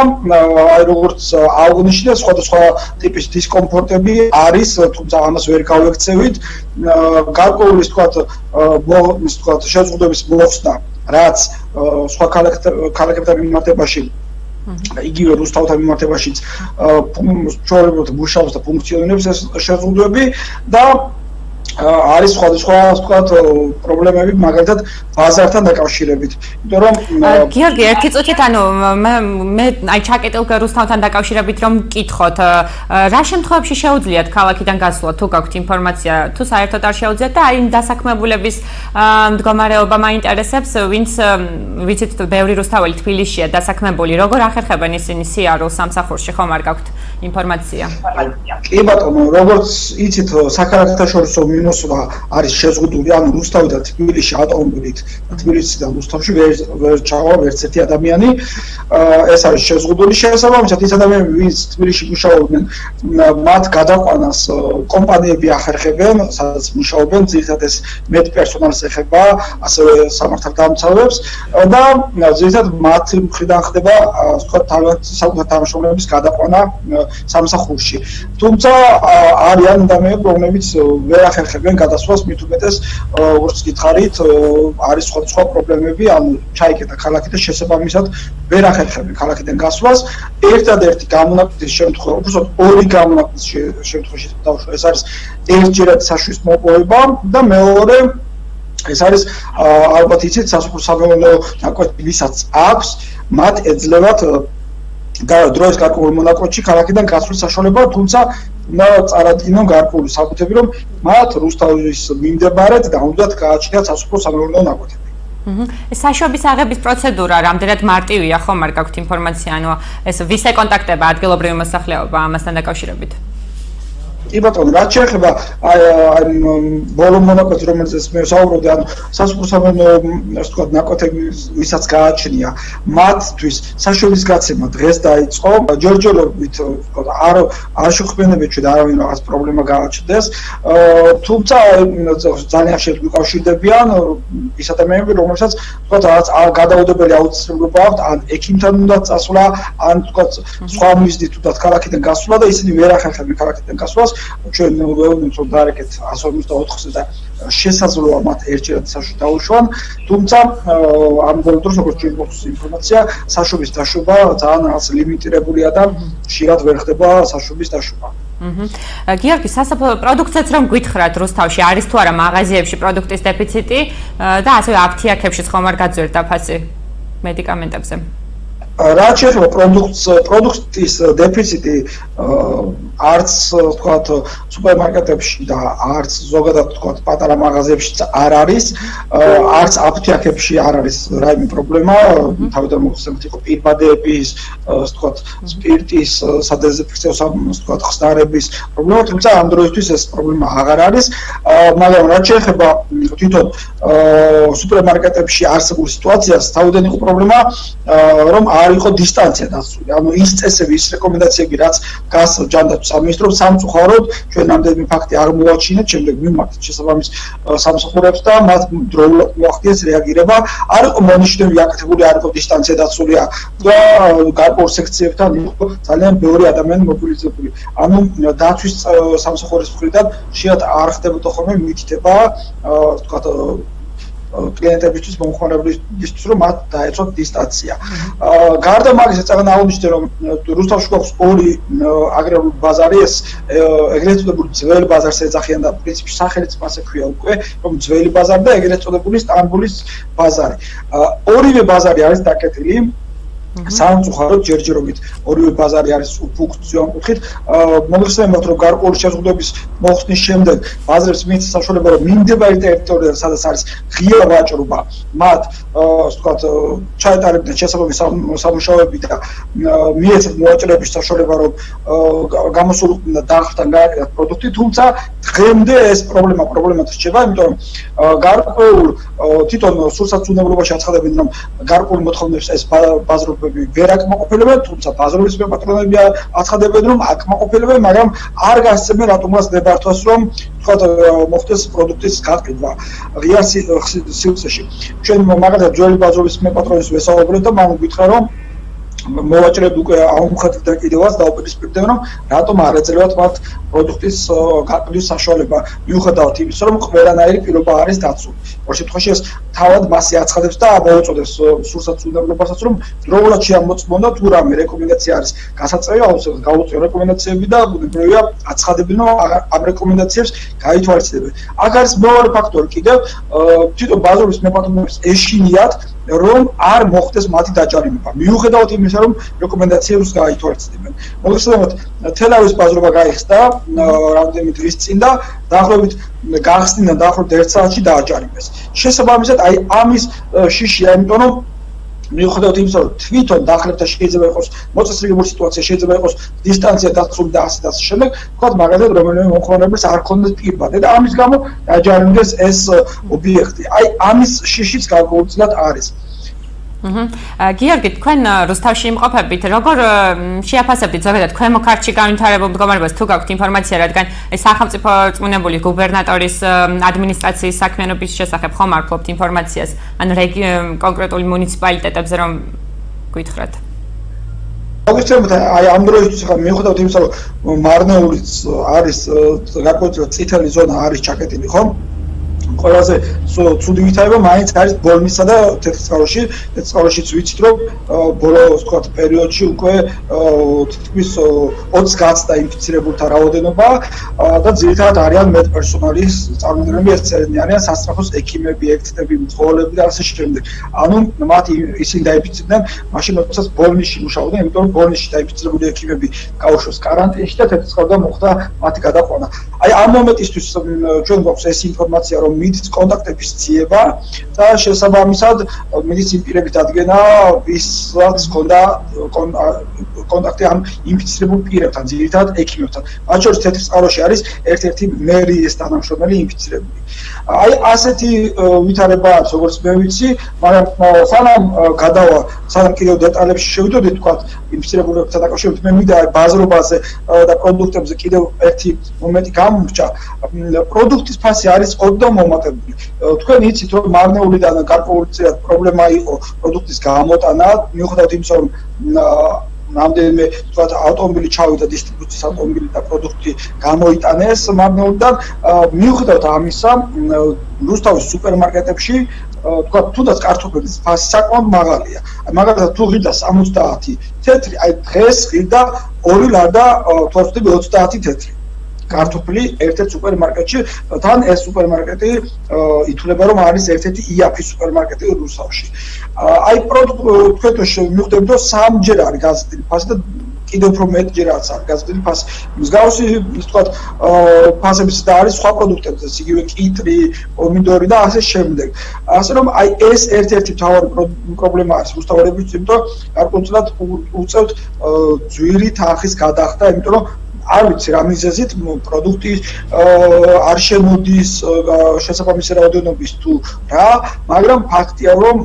აი როგორც აღნიშნე სხვადასხვა ტიპის დისკომფორტები არის, თუმცა ამას ვერ გავექცევით. გარკვეული ვთქვათ შეზღუდვების მოხსნა, რაც სხვა ქალაქებთან მიმართებაში იგივე რუსთავთან მიმართებაშიც ჩვეულებრივად მუშაობს და ფუნქციონირებს ეს შეზღუდვები და არის სხვადასხვა ვთქვათ პრობლემები მაგალითად ბაზართან დაკავშირებით. იმიტომ რომ გიორგი, ერთი წუთით, ანუ მე აი ჩაკეტილ რუსთავთან დაკავშირებით რომ მკითხოთ, რა შემთხვევებში შეუძლიათ ქალაქიდან გასვლა, თუ გაქვთ ინფორმაცია, თუ საერთოდ არ შეუძლიათ და აი დასაქმებულების მდგომარეობა მაინტერესებს, ვინც ვიცით ბევრი რუსთაველი თბილისშია დასაქმებული, როგორ ახერხებენ ისინი სიარულს სამსახურში, ხომ არ გაქვთ ინფორმაცია? კი ბატონო, როგორც იცით, საქალაქთაშორისო მინოსვა არის შეზღუდული, ანუ რუსთავიდან თბილისში ავტომობილით, თბილისიდან რუსთავში ვერ ჩავა ვერც ერთი ადამიანი. ეს არის შეზღუდული შესაბამისად ის ადამიანები, ვინც თბილისში მუშაობენ, მათ გადაყვანას კომპანიები ახერხებენ, სადაც მუშაობენ, ძირითადად ეს მედპერსონალს ეხება, ასევე სამართალდამცავებს და ძირითადად მათ მხრიდან ხდება საკუთარ თანამშრომლების გადაყვანა სამსახურში. თუმცა არიან ადამიანები, რომლებიც ვერ ახერხებენ გადასვლას, მით უმეტეს როგორც გითხარით, არის სხვადასხვა პრობლემები, ანუ ჩაიკეტა ქალაქი და შესაბამისად ვერ ახერხებენ ქალაქიდან გასვლას. ერთადერთი გამონაკლისის შემთხვევა, უბრალოდ 2 გამონაკლისის შემთხვევაში დავუშვი, ეს არის ერთჯერადი საშუის მოპოვება და მეორე ეს არის ალბათ იცით სასოფლო-სამეურნეო ნაკვეთი, ვისაც აქვს, მათ ეძლევათ დროის გარკვეულ მონაკვეთში ქალაქიდან გასვლის საშუალება, თუმცა უნდა წარადგინონ გარკვეული საფუძვლები, რომ მათ რუსთავის მიმდებარედ და უნდათ გააჩნიათ სასოფლო-სამეურნეო ნაკვეთები. ეს საშვების აღების პროცედურა რამდენად მარტივია, ხომ არ გაქვთ ინფორმაცია, ანუ ეს ვის ეკონტაქტება ადგილობრივი მოსახლეობა ამასთან დაკავშირებით? კი ბატონო, რაც შეეხება აი ბოლო მონაკვეთს, რომელზეც მე ვსაუბრობდი, ანუ სასურსამენო, ასე ვთქვათ, ნაკვეთები, ვისაც გააჩნია, მათთვის საშვების გაცემა დღეს დაიწყო. ჯორჯოლობით, ვთქვათ, არ შეხვდებით ჩვენ არავინ რაღაც პრობლემა გააჩნდეს. თუმცა ძალიან შეიძლება გვიკავშირდებიან ის ადამიანები, რომელსაც ვთქვათ, რაღაც გადაუდებელი აუცილებლობა აქვთ, ან ექიმთან უნდა წასვლა, ან ვთქვათ, სხვა მიზნით თუნდაც ქალაქიდან გასვლა და ისინი ვერ ახერხებენ ქალაქიდან გასვლას. ჩვენ ვეუბნებთ რომ დაარეკეთ 154-ზე და შესაძლოა მათ ერთჯერად საშვი დაუშვან, თუმცა ამ ბოლო დროს როგორც ჩვენ გვაქვს ინფორმაცია, საშვების დაშვება ძალიან რაღაც ლიმიტირებულია და ხშირად ვერ ხდება საშვების დაშვება. გიორგი, სასოფლო პროდუქციაც რომ გითხრათ რუსთავში არის თუ არა მაღაზიებში პროდუქტის დეფიციტი და ასევე აფთიაქებშიც ხომ არ გაძვირდა ფასი მედიკამენტებზე? რაც შეეხება პროდუქტის დეფიციტი არც ვთქვათ სუპერმარკეტებში და არც ზოგადად ვთქვათ პატარა მაღაზიებშიც არ არის, არც აფთიაქებში არ არის რაიმე პრობლემა, თავიდან მოხსენეთ იყო პირბადეების, ვთქვათ სპირტის, სადეზინფექციო ვთქვათ ხსნარების პრობლემა, თუმცა ამ დროისთვის ეს პრობლემა აღარ არის, მაგრამ რაც შეეხება თვითონ სუპერმარკეტებში არსებულ სიტუაციას, თავიდან იყო პრობლემა, რომ არ იყო დისტანცია დაცული. ანუ ის წესები, ის რეკომენდაციები, რაც გას ჯანდაცვის სამინისტრომ სამწუხაროდ ჩვენ ნამდვილი ფაქტი არ მოვაჩინეთ, შემდეგ მიმართეთ შესაბამის სამსახურებს და მათ დროულად მოახდინეს რეაგირება. არ იყო მონიშნული აკეთებული, არ იყო დისტანცია დაცული და გარკვეულ სექციებთან იყო ძალიან ბევრი ადამიანი მობილიზებული. ანუ დაცვის სამსახურის მხრიდან ხშირად არ ხდებოდა ხოლმე მითითება, ვთქვათ კლიენტებისთვის, მომხმარებლისთვის, რომ მათ დაეცოთ დისტანცია. გარდა მაგისა, წაგან აღნიშნე, რომ რუსთავში გვაქვს ორი აგრარული ბაზარი, ეს ეგრეთ წოდებული ძველი ბაზარს ეძახიან და პრინციპში სახელიც მას ექვია უკვე, რომ ძველი ბაზარი და ეგრეთ წოდებული სტამბოლის ბაზარი. ორივე ბაზარი არის დაკეტილი. სამწუხაროდ ჯერჯერობით ორივე ბაზარი არის ფუნქციონალურ კუთხით. მოგხსენებათ, რომ გარკვეული შეზღუდვების მოხსნის შემდეგ ბაზრებს მიეცა საშუალება, რომ მიმდებარი ტერიტორია, სადაც არის ღია ვაჭრობა, მათ ვთქვათ ჩაეტარებდნენ შესაბამის სამუშაოები და მიეცათ მოვაჭრეების საშუალება, რომ გამოსულიყვნენ და დაახლოებით გააკეთათ პროდუქტი, თუმცა დღემდე ეს პრობლემად რჩება, იმიტომ რომ გარკვეულ თვითონ სურსათმდებლობაში აცხადებენ, რომ გარკვეულ მოთხოვნებს ეს ბაზრობა ვერ აკმაყოფილებენ, თუმცა ბაზრობის მეპატრონები აცხადებენ, რომ აკმაყოფილებენ, მაგრამ არ გასცემენ რატომაც ნებართვას, რომ თქვათ მოხდეს პროდუქტის გაყიდვა ღია სივრცეში. ჩვენ მაგალითად ძველი ბაზრობის მეპატრონის ვესაუბრეთ და მან გითხრა, რომ მოვაჭრეები უკვე აუმხედრდა კიდევაც დაუპირისპირდნენ, რომ რატომ არ ეძლევათ მათ პროდუქტის გაყიდვის საშუალება, მიუხედავად იმისა, რომ ყველანაირი პირობა არის დაცული. ორ შემთხვევაში ეს თავად მასზე აცხადებს და მოუწოდებს სურსათმდებლობასაც, რომ დროულად შეამოწმონ თუ რამე რეკომენდაცია არის გასაწევი, აუცილებლად გაუწიო რეკომენდაციები და ბუნებრივია აცხადებენ, რომ ამ რეკომენდაციებს გაითვალისწინებენ. აქ არის მეორე ფაქტორი კიდევ, თვითონ ბაზრობის მეპატრონებს ეშინიათ, რომ არ მოხდეს მათი დაჯარიმება. მიუხედავად იმისა, რომ რეკომენდაციებს გაითვალისწინებენ. მოგხსენებათ, თელავის ბაზრობა გაიხსნა რამდენიმე დღის წინ და დაახლოებით გახსნიდან დაახლოებით 1 საათში დააჯარიმეს. შესაბამისად, აი ამის შიშია, იმიტომ რომ მიუხედავად იმისა, რომ თვითონ დახლებთან შეიძლება იყოს მოწესრიგებული სიტუაცია, შეიძლება იყოს დისტანცია დაცული და ასე და ასე შემდეგ, ვთქვათ მაგალითად, რომელიმე მომხმარებელს არ ქონდეს პირბადე და ამის გამო დააჯარიმდეს ეს ობიექტი. აი ამის შიშიც გარკვეულწილად არის. გიორგი, თქვენ რუსთავში იმყოფებით, როგორ შეაფასებთ ზოგადად ქვემო ქართლში განვითარებულ მდგომარეობას, თუ გაქვთ ინფორმაცია, რადგან ეს სახელმწიფო რწმუნებული გუბერნატორის ადმინისტრაციის საქმიანობის შესახებ ხომ არ ფლობთ ინფორმაციას, ან კონკრეტული მუნიციპალიტეტებზე რომ გითხრათ? მოგესწრებით, აი ამ დროისთვის ხა მიუხედავად იმისა, რომ მარნეულიც არის გარკვეულწილად წითელი ზონა არის ჩაკეტილი, ხომ? ყველაზე ცუდი ვითარება მაინც არის ბოლნისსა და თეთრწყაროში. თეთრწყაროშიც ვიცით, რომ ბოლო ვთქვათ პერიოდში უკვე თითქმის 20 გაცდა ინფიცირებულთა რაოდენობა და ძირითადად არიან მედპერსონალის წარმომადგენლები, ესენი არიან სასწრაფოს ექიმები, ექცნები, მძღოლები და ასე შემდეგ. ანუ მათ ისინი დაიფიცირდნენ მაშინ, როდესაც ბოლნისში მუშაობდნენ, იმიტომ რომ ბოლნისში დაიფიცირებული ექიმები გაუშვეს კარანტინში და თეთრწყაროდან მოხდა მათი გადაყვანა. აი ამ მომენტისთვის ჩვენ გვაქვს ეს ინფორმაცია, რომ ვიდით კონტაქტების ძიება და შესაბამისად მედიცინური პირების დადგენა, ვისაც ჰქონდა კონტაქტი ამ ინფიცირებულ პირებთან, ძირითადად ექიმებთან. მათ შორის თეთრ წყაროში არის ერთ-ერთი მერის თანამშრომელი ინფიცირებული. აი ასეთი ვითარება არის, როგორც მე ვიცი, მაგრამ სანამ კიდევ დეტალებში შევიდოდით, თქვა ინფიცირებულებთან დაკავშირებით, მე მინდა ბაზრობაზე და პროდუქტებზე კიდევ ერთი მომენტი გამომრჩა. პროდუქტის ფასი არის ოდნავ მომატებული. თქვენ იცით, რომ მარნეულიდან გარკვეულწილად პრობლემა იყო პროდუქტის გამოტანა, მიუხედავად იმისა, რომ რამდენიმე თქვათ ავტომობილი ჩავიდა დისტრიბუციის ავტომობილი და პროდუქტი გამოიტანეს მარნეულიდან, მიუხედავად ამისა, რუსთავის სუპერმარკეტებში თქვათ თუნდაც კარტოფილის ფასი საკმაოდ მაღალია. მაგალითად თუ ღირდა 70 თეთრი, აი დღეს ღირდა 2 ლარ და 30 თეთრი. კარტოფილი ერთ-ერთ სუპერმარკეტში, თან ეს სუპერმარკეტი ითვლება, რომ არის ერთ-ერთი იაფი სუპერმარკეტი რუსთავში. აი თქვენ მივხვდებით, რომ 3ჯერ არის გაზრდილი ფასი და კიდევ უფრო მეტჯერ არის გაზრდილი ფასი. მსგავსი თქვათ ფასებიც და არის სხვა პროდუქტებზე, იგივე კიტრი, პომიდორი და ასე შემდეგ. ასე რომ აი ეს ერთ-ერთი მთავარი პრობლემა არის რუსთაველების, იმიტომ რომ გარკვეულწილად უწევთ ძვირი თანხის გადახდა, იმიტომ რომ არ ვიცი რა მიზეზით პროდუქტი არ შემოდის შესაბამისი რაოდენობის თუ რა, მაგრამ ფაქტია, რომ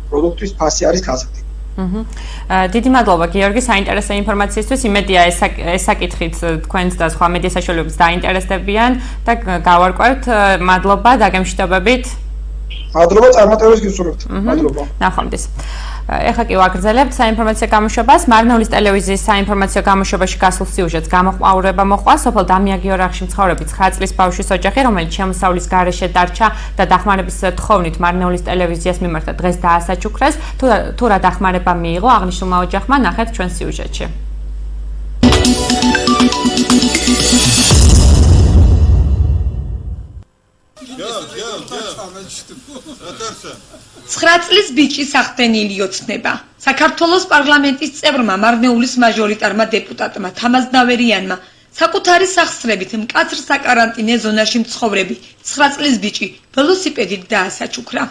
პროდუქტის ფასი არის გაზრდილი. დიდი მადლობა გიორგი საინტერესო ინფორმაციისთვის. იმედია ეს საკითხით თქვენს და სხვა მედია საშუალებებს დაინტერესდებიან და გავარკვევთ. მადლობა დაგემშვიდობებით. მადლობა წარმატებებს გისურვებთ. მადლობა. ნახვამდის. ეხლა კი ვაგრძელებთ საინფორმაციო გამოშვებას. მარნეულის ტელევიზიის საინფორმაციო გამოშვებაში გასულ სიუჟეტს გამოყურება მოყვა სოფელ დამიაგიო რახში მცხოვრები 9 წლის ბავშვის ოჯახი, რომელიც შემოსავლის გარეშე დარჩა და დახმარების თხოვნით მარნეულის ტელევიზიას მიმართა დღეს დაასაჩუქრეს. თუ რა დახმარება მიიღო აღნიშნულმა ოჯახმა, ნახეთ ჩვენ სიუჟეტში. წლის ბიჭი სახტენილი ოცნება. საქართველოს პარლამენტის წევრმა მარნეულის მაჟორიტარმა დეპუტატმა თამაზნავერიანმა საკუთარი სახსრებით მკაცრ საკარანტინე ზონაში მცხოვრები 9 წლის ბიჭი ველოსიპედით დაასაჩუქრა.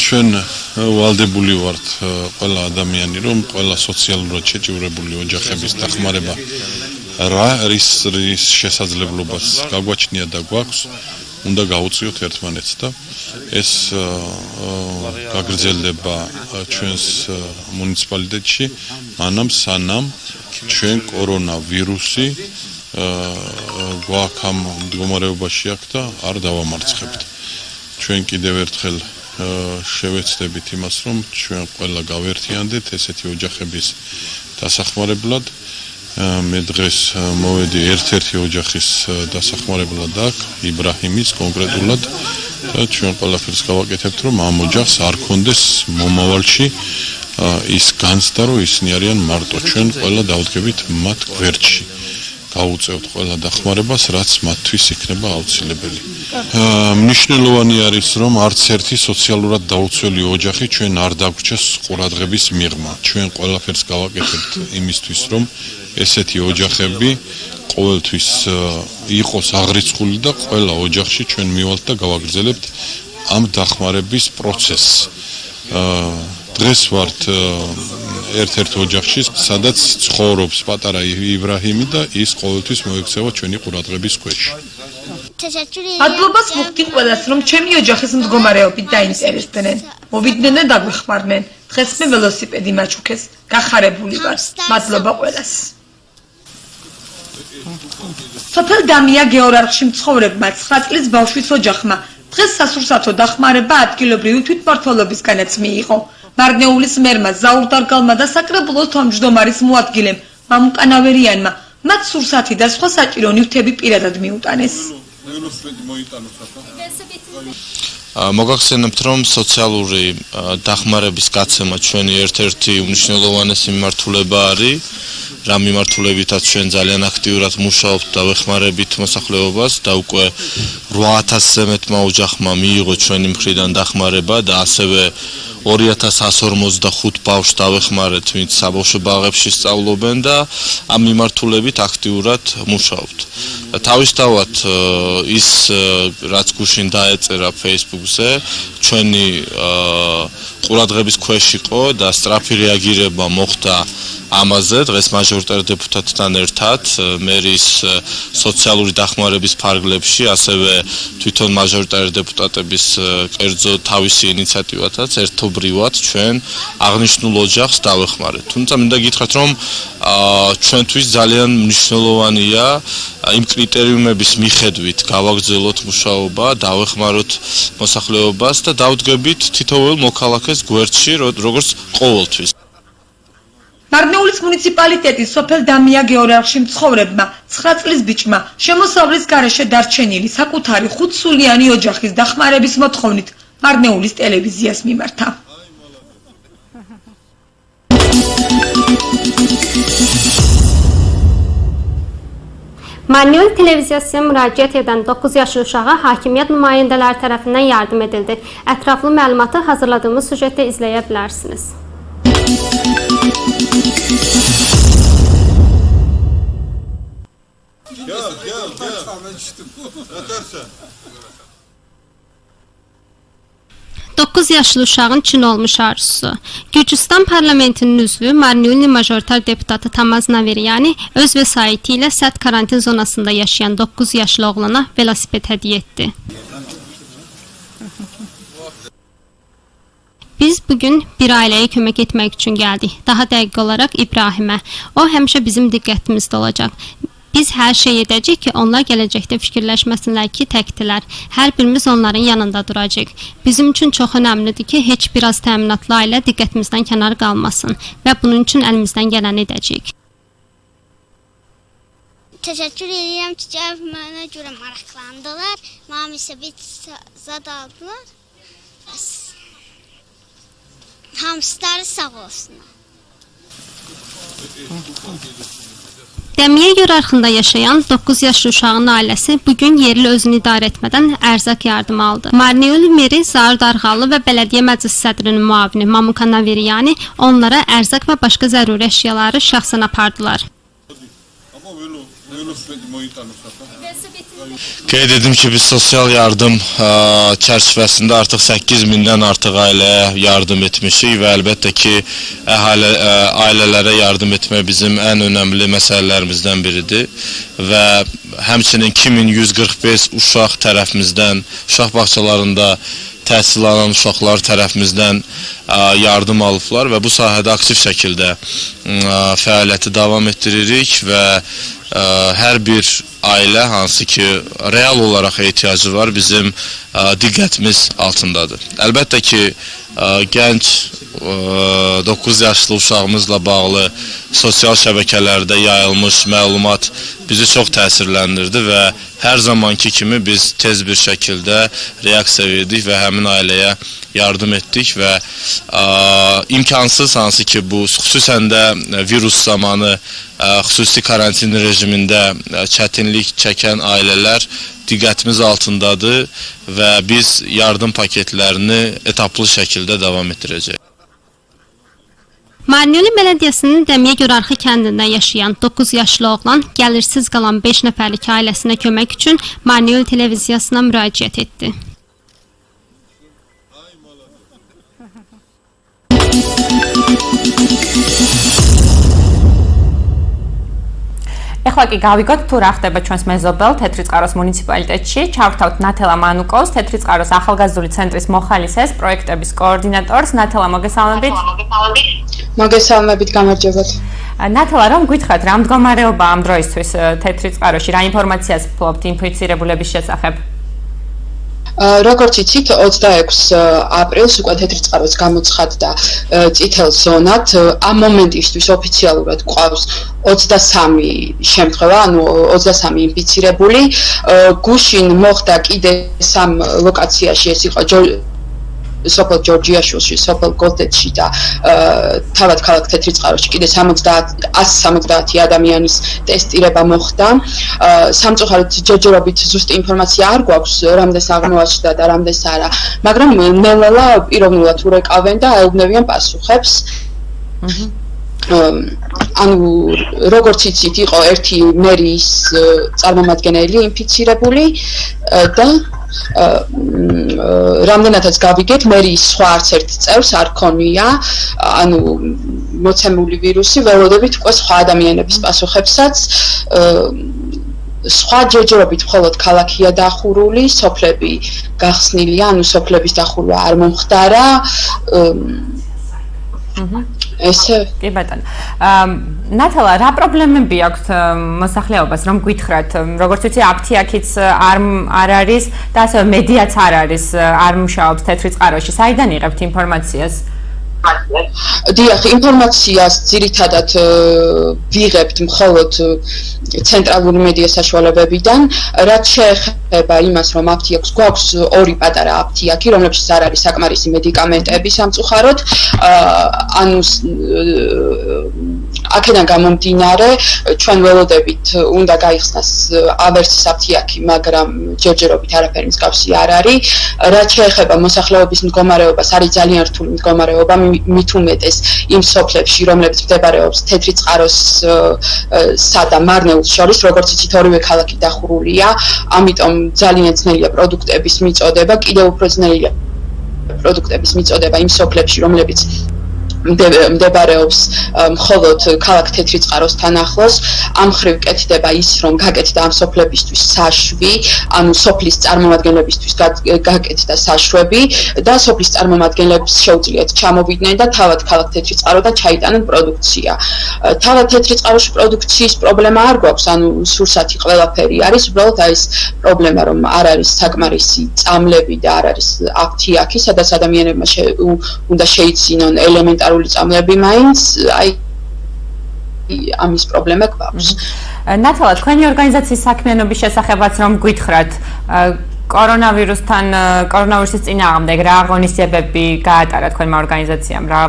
ჩვენ ვალდებული ვართ ყველა ადამიანი, რომ ყველა სოციალურად შეჭირებული ოჯახების დახმარება რა რის შესაძლებლობას გაგვაჩნია და გვაქვს, უნდა გავუწიოთ ერთმანეთს და ეს გაგრძელდება ჩვენს მუნიციპალიტეტში, მანამ სანამ ჩვენ კორონავირუსი გვაქვს ამ მდგომარეობაში აქ და არ დავამარცხებთ. ჩვენ კიდევ ერთხელ შევეცდებით იმას, რომ ჩვენ ყველა გავერთიანდეთ ესეთი ოჯახების დასახმარებლად. მე დღეს მოვედი ერთ-ერთი ოჯახის დასახმარებლად აქ, იბრაჰიმის კონკრეტულად და ჩვენ ყველაფერს გავაკეთებთ, რომ ამ ოჯახს არ კონდეს მომავალში ის განცდა, რომ ისინი არიან მარტო. ჩვენ ყველა დავდგებით მათ გვერდში. გავუწევთ ყველა დახმარებას, რაც მათთვის იქნება აუცილებელი. მნიშვნელოვანი არის, რომ არც ერთი სოციალურად დაუცველი ოჯახი ჩვენ არ დაგვრჩეს ყურადღების მიღმა. ჩვენ ყველაფერს გავაკეთებთ იმისთვის, რომ ესეთი ოჯახები ყოველთვის იყოს აღრიცხული და ყველა ოჯახში ჩვენ მივალთ და გავაგრძელებთ ამ დახმარების პროცესს. დღეს ვართ ერთ-ერთ ოჯახში, სადაც ცხოვრობს პატარა იბრაჰიმი და ის ყოველთვის მოექცევა ჩვენი ყურადღების ქვეშ. მადლობას ვუხდი ყველას, რომ ჩემი ოჯახის მდგომარეობით დაინტერესდნენ. მოვიდნენ და დაგვეხმარნენ. დღეს მე ველოსიპედი მაჩუქეს. გახარებული ვარ. მადლობა ყველას. სოფელ დამიაგიო რახში მცხოვრებმა 9 წლის ბავშვის ოჯახმა დღეს სასურსათო დახმარება ადგილობრივი თვითმმართველობისგანაც მიიღო. მარნეულის მერმა ზაურ დარგალმა და საკრებულოს თავმჯდომარის მოადგილემ მამუკანავერიანმა მათ სურსათი და სხვა საჭირო ნივთები პირადად მიუტანეს. მოგახსენებთ, რომ სოციალური დახმარების გაცემა ჩვენი ერთ-ერთი უმნიშვნელოვანესი მიმართულება არის, რა მიმართულებითაც ჩვენ ძალიან აქტიურად მუშაობთ და ვეხმარებით მოსახლეობას და უკვე 8000-ზე მეტმა ოჯახმა მიიღო ჩვენი მხრიდან დახმარება და ასევე 2145 ბავშვს დავეხმარეთ, ვინც საბავშვო ბაღებში სწავლობენ და ამ მიმართულებით აქტიურად მუშაობთ. თავისთავად ის რაც გუშინ დაეწერა Facebook-ზე, ჩვენი ყურადღების ქვეშ იყო და სწრაფი რეაგირება მოხდა ამაზე დღეს მაჟორიტარ დეპუტატთან ერთად მერის სოციალური დახმარების ფარგლებში, ასევე თვითონ მაჟორიტარი დეპუტატების კერძო თავისი ინიციატივათაც ერთობრივად ჩვენ აღნიშნულ ოჯახს დავეხმარეთ. თუმცა მინდა გითხრათ, რომ ჩვენთვის ძალიან მნიშვნელოვანია იმ კრიტერიუმების მიხედვით გავაგრძელოთ მუშაობა, დავეხმაროთ მოსახლეობას და დავდგებით თითოეულ მოქალაქეს გვერდში, როგორც ყოველთვის. მარნეულის მუნიციპალიტეტის სოფელ დამია გეორარხში მცხოვრებმა 9 წლის ბიჭმა შემოსავლის გარეშე დარჩენილი საკუთარი 5 სულიანი ოჯახის დახმარების მოთხოვნით მარნეულის ტელევიზიას მიმართა. Marnეული televiziyasına müraciət edən 9 yaşlı uşağa hakimiyyət nümayəndələri tərəfindən yardım edildi. Ətraflı məlumatı hazırladığımız süjetdə izləyə bilərsiniz. Dokuz yaşlı uşağın Çin olmuş arzusu. Gürcüstan parlamentinin üzvü Marnეული majoritar deputatı Tamaz Naveryani öz vəsaiti ilə sərt karantin zonasında yaşayan 9 yaşlı oğlana velosiped hədiyyə etdi. Biz bugün bir ailəyə kömək etmək üçün gəldik. Daha dəqiq olaraq İbrahimə. O həmişə bizim diqqətimizdə olacaq. Biz hər şey edəcəyik ki, onlar gələcəkdə fikirləşməsinlər ki, təkdilər. Hər birimiz onların yanında duracaq. Bizim üçün çox önəmlidir ki, heç bir az təminatlı ailə diqqətimizdən kənar qalmasın və bunun üçün əlimizdən gələni edəcəyik. Təşəkkür edirəm ki, gəlib mənə görə maraqlandılar. Mənim isə bir zad aldılar. Hamıları sağ olsunlar. Dəmiyə yurarxında yaşayan 9 yaşlı uşağın ailəsi bugün yerli özünü idarə etmədən ərzaq yardımı aldı. Marnეული meri Zaur Darğalı və Bələdiyyə Məclis sədrinin müavini Mamuka Naveryani onlara ərzaq və başqa zəruri əşyaları şəxsən apardılar. Qeyd edim ki, biz sosial yardım çərçivəsində artıq 8000-dən artıq ailəyə yardım etmişik və əlbəttə ki, ailələrə yardım etmək bizim ən önəmli məsələlərimizdən biridir və həmçinin 2145 uşaq tərəfimizdən, uşaq bağçalarında təhsil alan uşaqlar tərəfimizdən yardım alıblar və bu sahədə aktiv şəkildə fəaliyyəti davam etdiririk və hər bir ailə hansı ki real olaraq ehtiyacı var bizim diqqətimiz altındadır. Əlbəttə ki gənc 9 yaşlı uşağımızla bağlı sosial şəbəkələrdə yayılmış məlumat bizi çox təsirləndirdi və hər zamanki kimi biz tez bir şəkildə reaksiya verdik və həmin ailəyə yardım etdik və imkansız hansı ki bu xüsusən də virus zamanı xüsusi karantin rejimində çətinlik çəkən ailələr diqqətimiz altındadır və biz yardım paketlərini etaplı şəkildə davam etdirəcəyik. Marnეული Bələdiyyəsinin Dəmiyə Görarxı kəndində yaşayan 9 yaşlı oğlan gəlirsiz qalan 5 nəfərlik ailəsinə kömək üçün Marnეული televiziyasına müraciət etdi. ეხლა კი გავიგოთ თუ რა ხდება ჩვენს მეზობელ თეთრიწყაროს მუნიციპალიტეტში. ჩავრთავთ ნათელა მანუკოვს, თეთრიწყაროს ახალგაზრდული ცენტრის მოხალისეს, პროექტების კოორდინატორს. ნათელა, მოგესალმებით. მოგესალმებით, გამარჯობათ. ნათელა, რომ გითხრათ, რა მდგომარეობა ამ დროისთვის თეთრიწყაროში, რა ინფორმაციას ფლობთ ინფიცირებულების შესახებ? როგორც იცით, 26 აპრილს უკვე თეთრიწყაროს გამოცხადდა წითელ ზონად. ამ მომენტისთვის ოფიციალურად გვყავს 23 შემთხვევა, ანუ 23 ინფიცირებული. გუშინ მოხდა კიდე 3 ლოკაციაში, ეს იყო სოფელ ჯორჯიაშვილში, სოფელ გოლდეთში და თავად ქალაქ თეთრიწყაროში კიდე 170 ადამიანის ტესტირება მოხდა. სამწუხაროდ ჯერჯერობით ზუსტი ინფორმაცია არ გვაქვს, რამდენს აღმოაჩნდა და რამდენს არა, მაგრამ ნელ-ნელა პიროვნულად ურეკავენ და აეუბნებიან პასუხებს. ანუ როგორც იცით, იყო ერთი მერიის წარმომადგენელი ინფიცირებული და რამდენადაც გავიგეთ, მერიის სხვა არც ერთ წევრს არ ქონია, ანუ მოცემული ვირუსი, ველოდებით უკვე სხვა ადამიანების პასუხებსაც. სხვა ჯერჯერობით მხოლოდ ქალაქია დახურული, სოფლები გახსნილია, ანუ სოფლების დახურვა არ მომხდარა. ესე კი ბატონო. ნათალა, რა პრობლემები აქვს მოსახლეობას, რომ გითხრათ, როგორც ვიცი, აფთიაქიც არ არის და ასევე მედიაც არ არის, არ მუშაობს თეთრიწყაროში. საიდან იღებთ ინფორმაციას? დიახ, ინფორმაციას ძირითადად ვიღებთ მხოლოდ ცენტრალური მედია საშუალებებიდან, რაც შეეხება იმას, რომ აფთიაქს გვაქვს ორი პატარა აფთიაქი, რომლებშიც არ არის საკმარისი მედიკამენტები სამწუხაროდ, ანუ აქედან გამომდინარე, ჩვენ ველოდებით უნდა გაიხსნას ავერსის აფთიაქი, მაგრამ ჯერჯერობით არაფერი მსგავსი არ არის. რაც შეეხება მოსახლეობის მდგომარეობას, არის ძალიან რთული მდგომარეობა, მით უმეტეს იმ სოფლებში, რომლებიც მდებარეობს თეთრიწყაროსსა და მარნეულს შორის, როგორც იცით, ორივე ქალაქი დახურულია, ამიტომ ძალიან ძნელია პროდუქტების მიწოდება, კიდევ უფრო ძნელია პროდუქტების მიწოდება იმ სოფლებში, რომლებიც მდებარეობს მხოლოდ ქალაქ თეთრიწყაროსთან ახლოს. ამ ხრივ კეთდება ის, რომ გაკეთდა ამ სოფლებისთვის საშვი, ანუ სოფლის წარმომადგენლებისთვის გაკეთდა საშვები და სოფლის წარმომადგენლებს შეუძლიათ ჩამოვიდნენ და თავად ქალაქ თეთრიწყაროდან ჩაიტანენ პროდუქცია. თავად თეთრიწყაროში პროდუქციის პრობლემა არ გვაქვს, ანუ სურსათი ყველაფერი არის, უბრალოდ ეს პრობლემა, რომ არ არის საკმარისი წამლები და არ არის აფთიაქი, სადაც ადამიანებმა უნდა შეიცინონ ელემენტარული წამლები მაინც, აი ამის პრობლემა გვაქვს. ნათალა, თქვენი ორგანიზაციის საქმიანობის შესახებაც რომ გითხრათ, კორონავირუსის წინააღმდეგ რა აღონისებები გაატარა თქვენმა ორგანიზაციამ, რა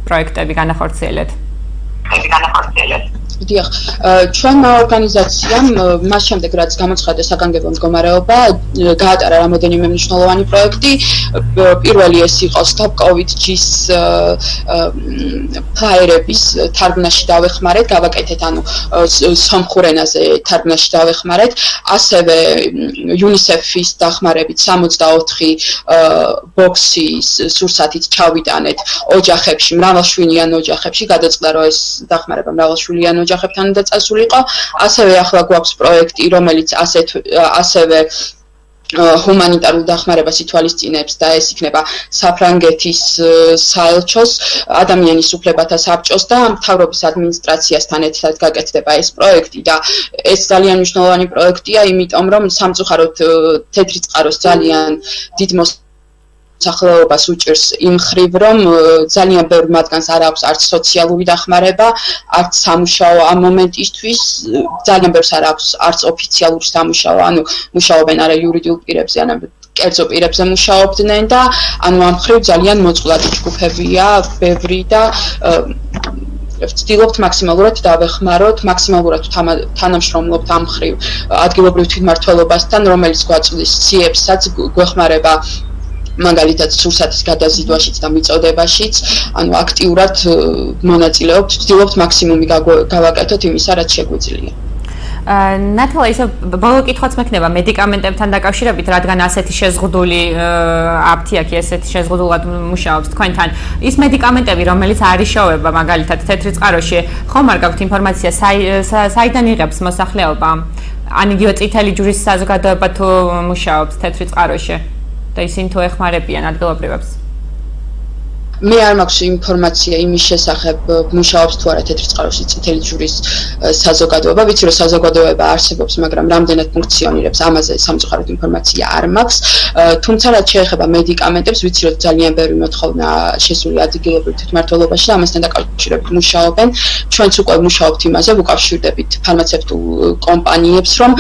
პროექტები განახორციელეთ? დიახ, ჩვენმა ორგანიზაციამ მას შემდეგ, რაც გამოცხადა საგანგებო მდგომარეობა, გაატარა რამოდენიმე მნიშვნელოვანი პროექტი. პირველი ეს იყო Stop COVID-19-ის ფლაიერების თარგმნაში დავეხმარეთ, გავაკეთეთ, ანუ სომხურ ენაზე თარგმნაში დავეხმარეთ. ასევე UNICEF-ის დახმარებით 64 ბოქსი სურსათით ჩავიტანეთ ოჯახებში, მრავალშვენიან ოჯახებში, გადაწყდა, რომ ეს დახმარება მრავალშვილიან ოჯახებთან უნდა წასულიყო. ასევე ახლა გვაქვს პროექტი, რომელიც ასევე ჰუმანიტარულ დახმარებას ითვალისწინებს და ეს იქნება საფრანგეთის საელჩოს, ადამიანის უფლებათა საბჭოს და მთავრობის ადმინისტრაციასთან ერთად გაკეთდება ეს პროექტი და ეს ძალიან მნიშვნელოვანი პროექტია, იმიტომ რომ სამწუხაროდ თეთრიწყაროს ძალიან დიდ მოსახლეობას უჭირს იმ ხრივ, რომ ძალიან ბევრ მათგანს არ აქვს არც სოციალური დახმარება, არც სამუშაო ამ მომენტისთვის, ძალიან ბევრს არ აქვს არც ოფიციალური სამუშაო, ანუ მუშაობენ არა იურიდიულ პირებზე, არამედ კერძო პირებზე მუშაობდნენ და ანუ ამ ხრივ ძალიან მოწყვლადი ჯგუფებია, ბევრი და ვცდილობთ მაქსიმალურად დავეხმაროთ, მაქსიმალურად თანამშრომლობთ ამ ხრივ ადგილობრივ თვითმმართველობასთან, რომელიც გვაწვდის ციებსაც, გვეხმარება მაგალითად სურსათის გადაზიდვაშიც და მიწოდებაშიც, ანუ აქტიურად მონაწილეობთ, ვცდილობთ მაქსიმუმი გავაკეთოთ იმისა, რაც შეგვიძლია. ნათალა, ისე ბოლო კითხვაც მექნება მედიკამენტებთან დაკავშირებით, რადგან ასეთი შეზღუდული აფთიაქი, ასეთი შეზღუდულად მუშაობს თქვენთან. ის მედიკამენტები, რომელიც არ იშოვება, მაგალითად თეთრიწყაროში, ხომ არ გაქვთ ინფორმაცია, საიდან იღებს მოსახლეობა? ან იგივე წითელი ჯვრის საზოგადოება თუ მუშაობს თეთრიწყაროში? და ისინი თუ ეხმარებიან ადგილობრივებს? მე არ მაქვს ინფორმაცია იმის შესახებ, მუშაობს თუ არა თეთრი წყაროსი წითელი ჯვრის საზოგადოება. ვიცი რომ საზოგადოება არსებობს, მაგრამ რამდენად ფუნქციონირებს, ამაზე სამწუხაროდ ინფორმაცია არ მაქვს. თუმცა რაც შეეხება მედიკამენტებს, ვიცი რომ ძალიან ბევრი მოთხოვნა შესული ადგილობრივ თვითმმართველობაში და ამასთან დაკავშირებით მუშაობენ. ჩვენც უკვე ვმუშაობთ იმაზე, ვუკავშირდებით ფარმაცევტულ კომპანიებს, რომ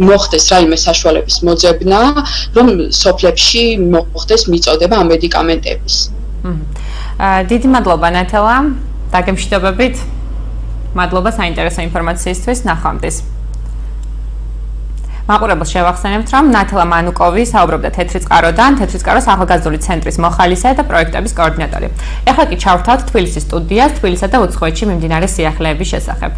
მოხდეს რაიმე საშუალების მოძებნა, რომ სოფლებში მოხდეს მიწოდება ამ მედიკამენტების. დიდი მადლობა ნათელა, დაგემშვიდობებით. მადლობა საინტერესო ინფორმაციისთვის, ნახვამდის. მაყურებელს შევახსენებთ, რომ ნათელა მანუკოვი საუბრობდა თეთრი წყაროდან, თეთრი წყაროს ახალგაზრდული ცენტრის მოხალისე და პროექტების კოორდინატორი. ეხლა კი ჩავთავთ თბილისის სტუდიას, თბილისსა და უცხოეთში მიმდინარე სიახლეების შესახებ.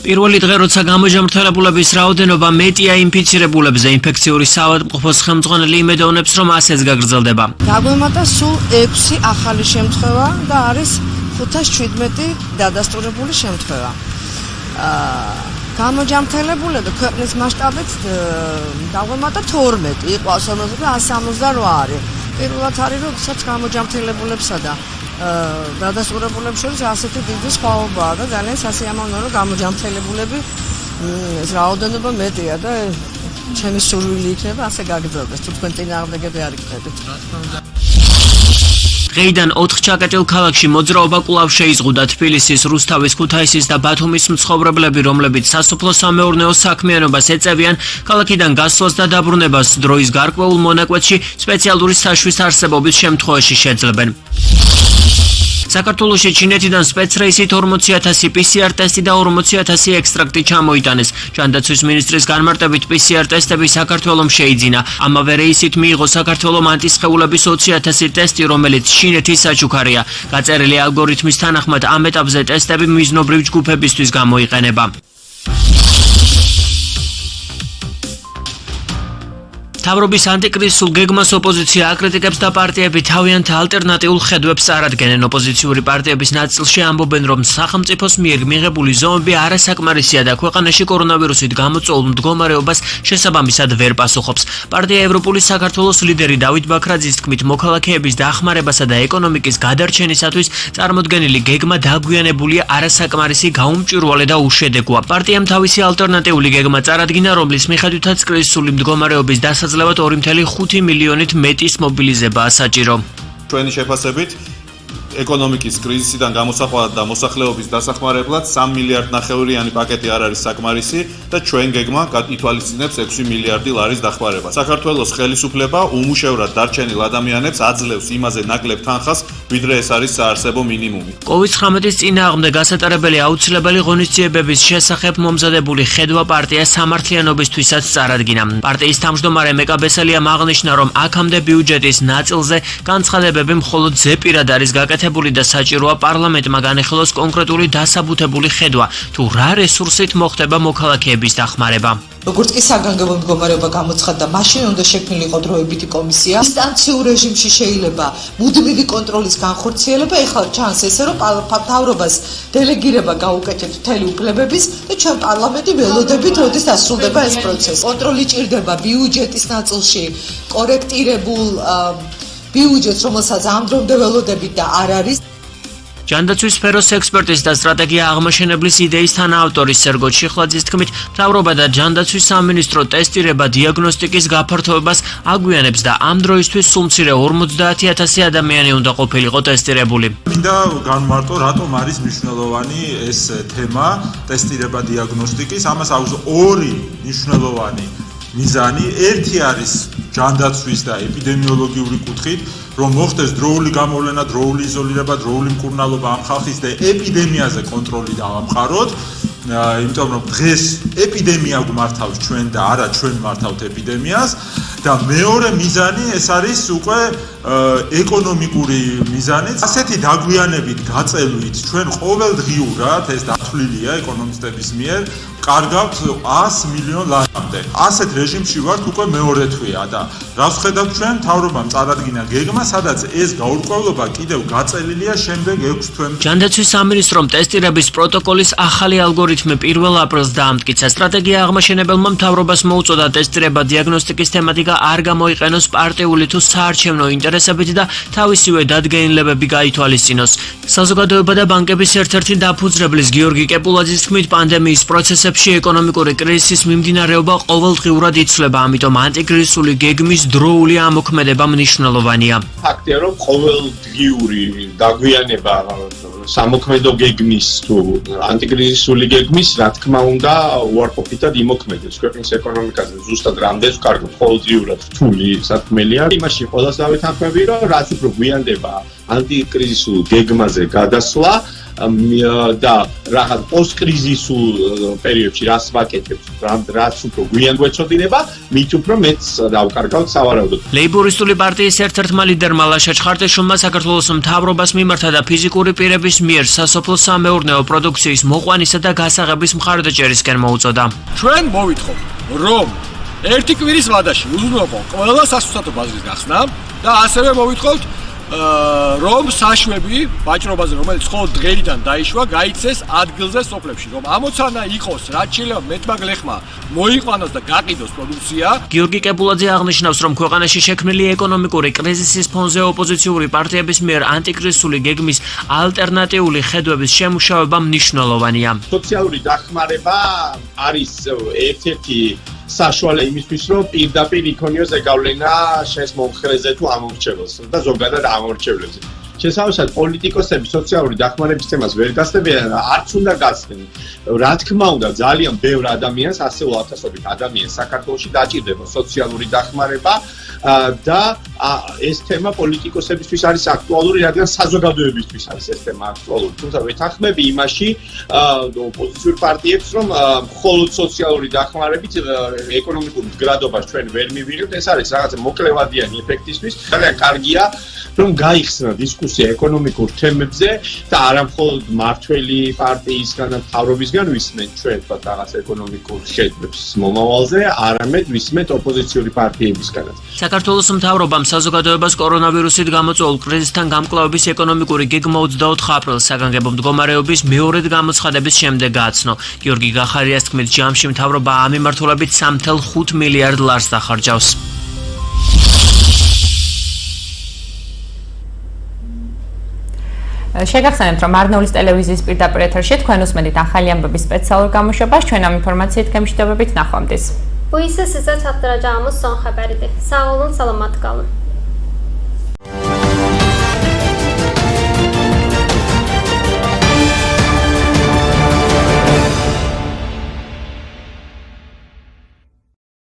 პირველი დღე როცა გამოჯამრთელებულების რაოდენობა მეტია ინფიცირებულებზე, ინფექციური საავადმყოფოს ხელმძღვანელი იმედოვნებს, რომ ასეც გაგრძელდება. გაგვემატა სულ 6 ახალი შემთხვევა და არის 517 დადასტურებული შემთხვევა. გამოჯამრთელებულები ქვეყნის მასშტაბით გაგვემატა 12, იყო 168 არის. პირველად არის რომ სადაც გამოჯამრთელებულებსა და დადასტურებულებს შორის ასეთი დიდი სხვაობაა და ძალიან სასიამოვნოა რომ გამოჯამრთელებულები რაოდენობა მეტია და ჩემი სურვილი იქნება ასე გაგრძელდეს თუ თქვენ წინააღმდეგები არ იქნებით. დღეიდან 4 ჩაკეტილ ქალაქში მოძრაობა კვლავ შეიზღუდა. თბილისის, რუსთავის, ქუთაისის და ბათუმის მცხოვრებლები, რომლებიც სასოფლო-სამეურნეო საქმიანობას ეწევიან, ქალაქიდან გასვლას და დაბრუნებას დროის გარკვეულ მონაკვეთში სპეციალური საშვის არსებობის შემთხვევაში შეძლებენ. საქართველოში ჩინეთიდან სპეცრეისით 40,000 PCR ტესტი და 40,000 ექსტრაქტი ჩამოიტანეს. ჯანდაცვის მინისტრის განმარტებით PCR ტესტები საქართველომ შეიძინა. ამავე რეისით მიიღო საქართველომ ანტისხეულების 20,000 ტესტი, რომელიც ჩინეთის საჩუქარია. გაწერილი ალგორითმის თანახმად ამ ეტაპზე ტესტები მიზნობრივ ჯგუფებისთვის გამოიყენება. მთავრობის ანტიკრიზისულ გეგმას ოპოზიცია აკრიტიკებს და პარტიები თავიანთ ალტერნატიულ ხედვებს წარადგენენ. ოპოზიციური პარტიების ნაწილში ამბობენ, რომ სახელმწიფოს მიერ მიღებული ზომები არასაკმარისია და ქვეყანაში კორონავირუსით გამოწვეულ მდგომარეობას შესაბამისად ვერ პასუხობს. პარტია ევროპული საქართველოს ლიდერი დავით ბაქრაძის თქმით, მოქალაქეების დახმარებასა და ეკონომიკის გადარჩენისათვის წარმოდგენილი გეგმა დაგვიანებულია, არასაკმარისი, გაუმჭვირვალე და უშედეგოა. პარტიამ თავისი ალტერნატიული გეგმა წარადგინა, რომლის მიხედვითაც კრიზისული მდგომარეობის დასაძლევად 2,5 მილიონით მეტის მობილიზებაა საჭირო. ჩვენი შეფასებით ეკონომიკის კრიზისიდან გამოსაყვანად და მოსახლეობის დასახმარებლად 3 მილიარდ ნახევრიანი პაკეტი არ არის საკმარისი და ჩვენ გეგმა ითვალისწინებს 6 მილიარდი ლარის დახმარება. საქართველოს ხელისუფლება უმუშევრად დარჩენილ ადამიანებს აძლევს იმაზე ნაკლებ თანხას, ვიდრე ეს არის საარსებო მინიმუმი. COVID-19-ის წინააღმდეგ გასატარებელი აუცილებელი ღონისძიებების შესახებ მომზადებული ხედვა პარტია სამართლიანობისთვისაც წარადგინა. პარტიის თავმჯდომარე მეკაბესელიამ აღნიშნა, რომ აქამდე ბიუჯეტის ნაწილზე განცხადებები მხოლოდ ზეპირად არის გაკეთებული და საჭიროა პარლამენტმა განეხილოს კონკრეტული დასაბუთებული ხედვა, თუ რა რესურსით მოხდება მოქალაქეების დახმარება. როგორც კი საგანგებო მდგომარეობა გამოცხადდა, მაშინ უნდა შექმნილიყო დროებითი კომისია. ინსტანციურ რეჟიმში შეიძლება მუდმივი კონტროლის განხორციელება, ეხლა ჩანს ესე, რომ მთავრობას დელეგირება გაუკეთეთ მთელი უფლებების და ჩვენ პარლამენტი ველოდებით, როდის დასრულდება ეს პროცესი. კონტროლი ჭირდება ბიუჯეტის ნაწილში, კორექტირებულ ბიუჯეტს, რომელსაც ამ დრომდე ველოდებით და არ არის. ჯანდაცვის სფეროს ექსპერტის და სტრატეგია აღმაშენებლის იდეის თანაავტორის სერგო ჩიხლაძის თქმით, მთავრობა და ჯანდაცვის სამინისტრო ტესტირება დიაგნოსტიკის გაფართოებას აგვიანებს და ამ დროისთვის სულ მცირე 50,000 ადამიანი უნდა ყოფილიყო ტესტირებული. მინდა განმარტო, რატომ არის მნიშვნელოვანი ეს თემა ტესტირება დიაგნოსტიკის. ამას აქვს ორი მნიშვნელოვანი მიზანი. ერთი არის ჯანდაცვის და ეპიდემიოლოგიური კუთხით, რომ მოხდეს დროული გამოვლენა, დროული იზოლირება, დროული მკურნალობა ამ ხალხის და ეპიდემიაზე კონტროლი დავამყაროთ. იმიტომ რომ დღეს ეპიდემია გვმართავს ჩვენ და არა ჩვენ მართავთ ეპიდემიას და მეორე მიზანი ეს არის უკვე ეკონომიკური მიზანი. ასეთი დაგვიანებით გაწელვით ჩვენ ყოველდღიურად ეს დათვლილია ეკონომისტების მიერ კარგავთ 100 მილიონ ლარამდე. ასეთ რეჟიმში ვართ უკვე მეორე თვეა და რას ხედავთ ჩვენ მთავრობამ წარადგინა გეგმა, სადაც ეს გაურკვევლობა კიდევ გაწელილია შემდეგ 6 თვემდე. ჯანდაცვის სამინისტრომ ტესტირების პროტოკოლის ახალი ალგორითმი 1 აპრილს დაამტკიცა. სტრატეგია აღმაშენებელმა მთავრობას მოუწოდა ტესტირება დიაგნოსტიკის თემატიკა არ გამოიყენოს პარტიული თუ საარჩევნო ინტერესებით და თავისივე დადგენილებები გაითვალისწინოს. საზოგადოება და ბანკების ერთ-ერთი დაფუძნებლის გიორგი კეპულაძის თქმით, პანდემიის პროცესებში ეკონომიკური კრიზისის მიმდინარეობა ყოველდღიურად იცვლება, ამიტომ ანტიკრიზისული გეგმის დროული ამოქმედება მნიშვნელოვანია. ფაქტია, რომ ყოველდღიური დაგვიანება სამოქმედო გეგმის თუ ანტიკრიზისული გეგმის, რა თქმა უნდა, უარყოფითად იმოქმედებს ქვეყნის ეკონომიკაზე. ზუსტად რამდენს ვკარგავთ ყოველდღიურად რთული საქმეა. იმაში ყველას დავეთანხმები, რომ რაც უფრო გვიანდება ანტიკრიზისულ გეგმაზე გადასვლა და რაღაც პოსტკრიზისულ პერიოდში რას ვაკეთებთ, რაც უფრო გვიან გვეწოდინება, მით უფრო მეც დავკარგავთ სავარაუდოდ. ლეიბორისტული პარტიის ერთ-ერთმა ლიდერმა ლაშა ჩხარტეშვილმა საქართველოს მთავრობას მიმართა და ფიზიკური პირების მიერ სასოფლო-სამეურნეო პროდუქციის მოყვანისა და გასაღების მხარდაჭერისკენ მოუწოდა. ჩვენ მოვითხოვთ, რომ ერთი კვირის ვადაში უზრუნველყო ყველა სასუსათო ბაზრის გახსნა და ასევე მოვითხოვთ რომ საშვები ვაჭრობაზე, რომელიც ხოლმე დღეიდან დაიშვა, გაიცეს ადგილზე სოფლებში, რომ ამოცანა იყოს, რაც შეიძლება მეტმაგლეხმა მოიყვანოს და გაყიდოს პროდუქცია. გიორგი კეპულაძე აღნიშნავს, რომ ქვეყანაში შექმნილი ეკონომიკური კრიზისის ფონზე ოპოზიციური პარტიების მიერ ანტიკრიზისული გეგმის ალტერნატიული ხედვების შემუშავება მნიშვნელოვანია. სოციალური დახმარება არის ერთ-ერთი საშუალება იმისთვის, რომ პირდაპირ იქონიოს ზეგავლენა შენს მომხრეზე თუ ამორჩეველს და ზოგადად ამორჩევლებზე. შესაბამისად, პოლიტიკოსები სოციალური დახმარების თემას ვერ გასწრებიან და არც უნდა გასცენ. რა თქმა უნდა, ძალიან ბევრ ადამიანს, ასეულ ათასობით ადამიანს საქართველოში დაჭირდება სოციალური დახმარება და ეს თემა პოლიტიკოსებისთვის არის აქტუალური, რადგან საზოგადოებისთვის არის ეს თემა აქტუალური. თუმცა ვეთანხმები იმაში ოპოზიციურ პარტიებს, რომ მხოლოდ სოციალური დახმარებით ეკონომიკურ მდგრადობას ჩვენ ვერ მივიღებთ. ეს არის რაღაცა მოკლევადიანი ეფექტისთვის. ძალიან კარგია, რომ გაიხსნა დისკუსია ეკონომიკურ თემებზე და არა მხოლოდ მართველი პარტიისგან და მთავრობისგან ვისმენთ ჩვენ თქვა რაღაც ეკონომიკურ ხედვებს მომავალზე, არამედ ვისმენთ ოპოზიციური პარტიებისგანაც. საქართველოს მთავრობამ საზოგადოებას კორონავირუსით გამოწვეულ კრიზისთან გამკლავების ეკონომიკური გეგმა 24 აპრილს საგანგებო მდგომარეობის მეორედ გამოცხადების შემდეგ გააცნო. გიორგი გახარიას თქმით, ჯამში მთავრობა ამ მიმართულებით 3.5 მილიარდ ლარს დახარჯავს. შეგახსენებთ, რომ მარნეულის ტელევიზიის პირდაპირ ეთერში თქვენ უსმენთ ახალი ამბების სპეციალურ გამოშვებას. ჩვენ ამ ინფორმაციით გემშვიდობებით ნახვამდის. Bu isə sizə çatdıracağımız son xəbəridir. Sağ olun, salamat qalın.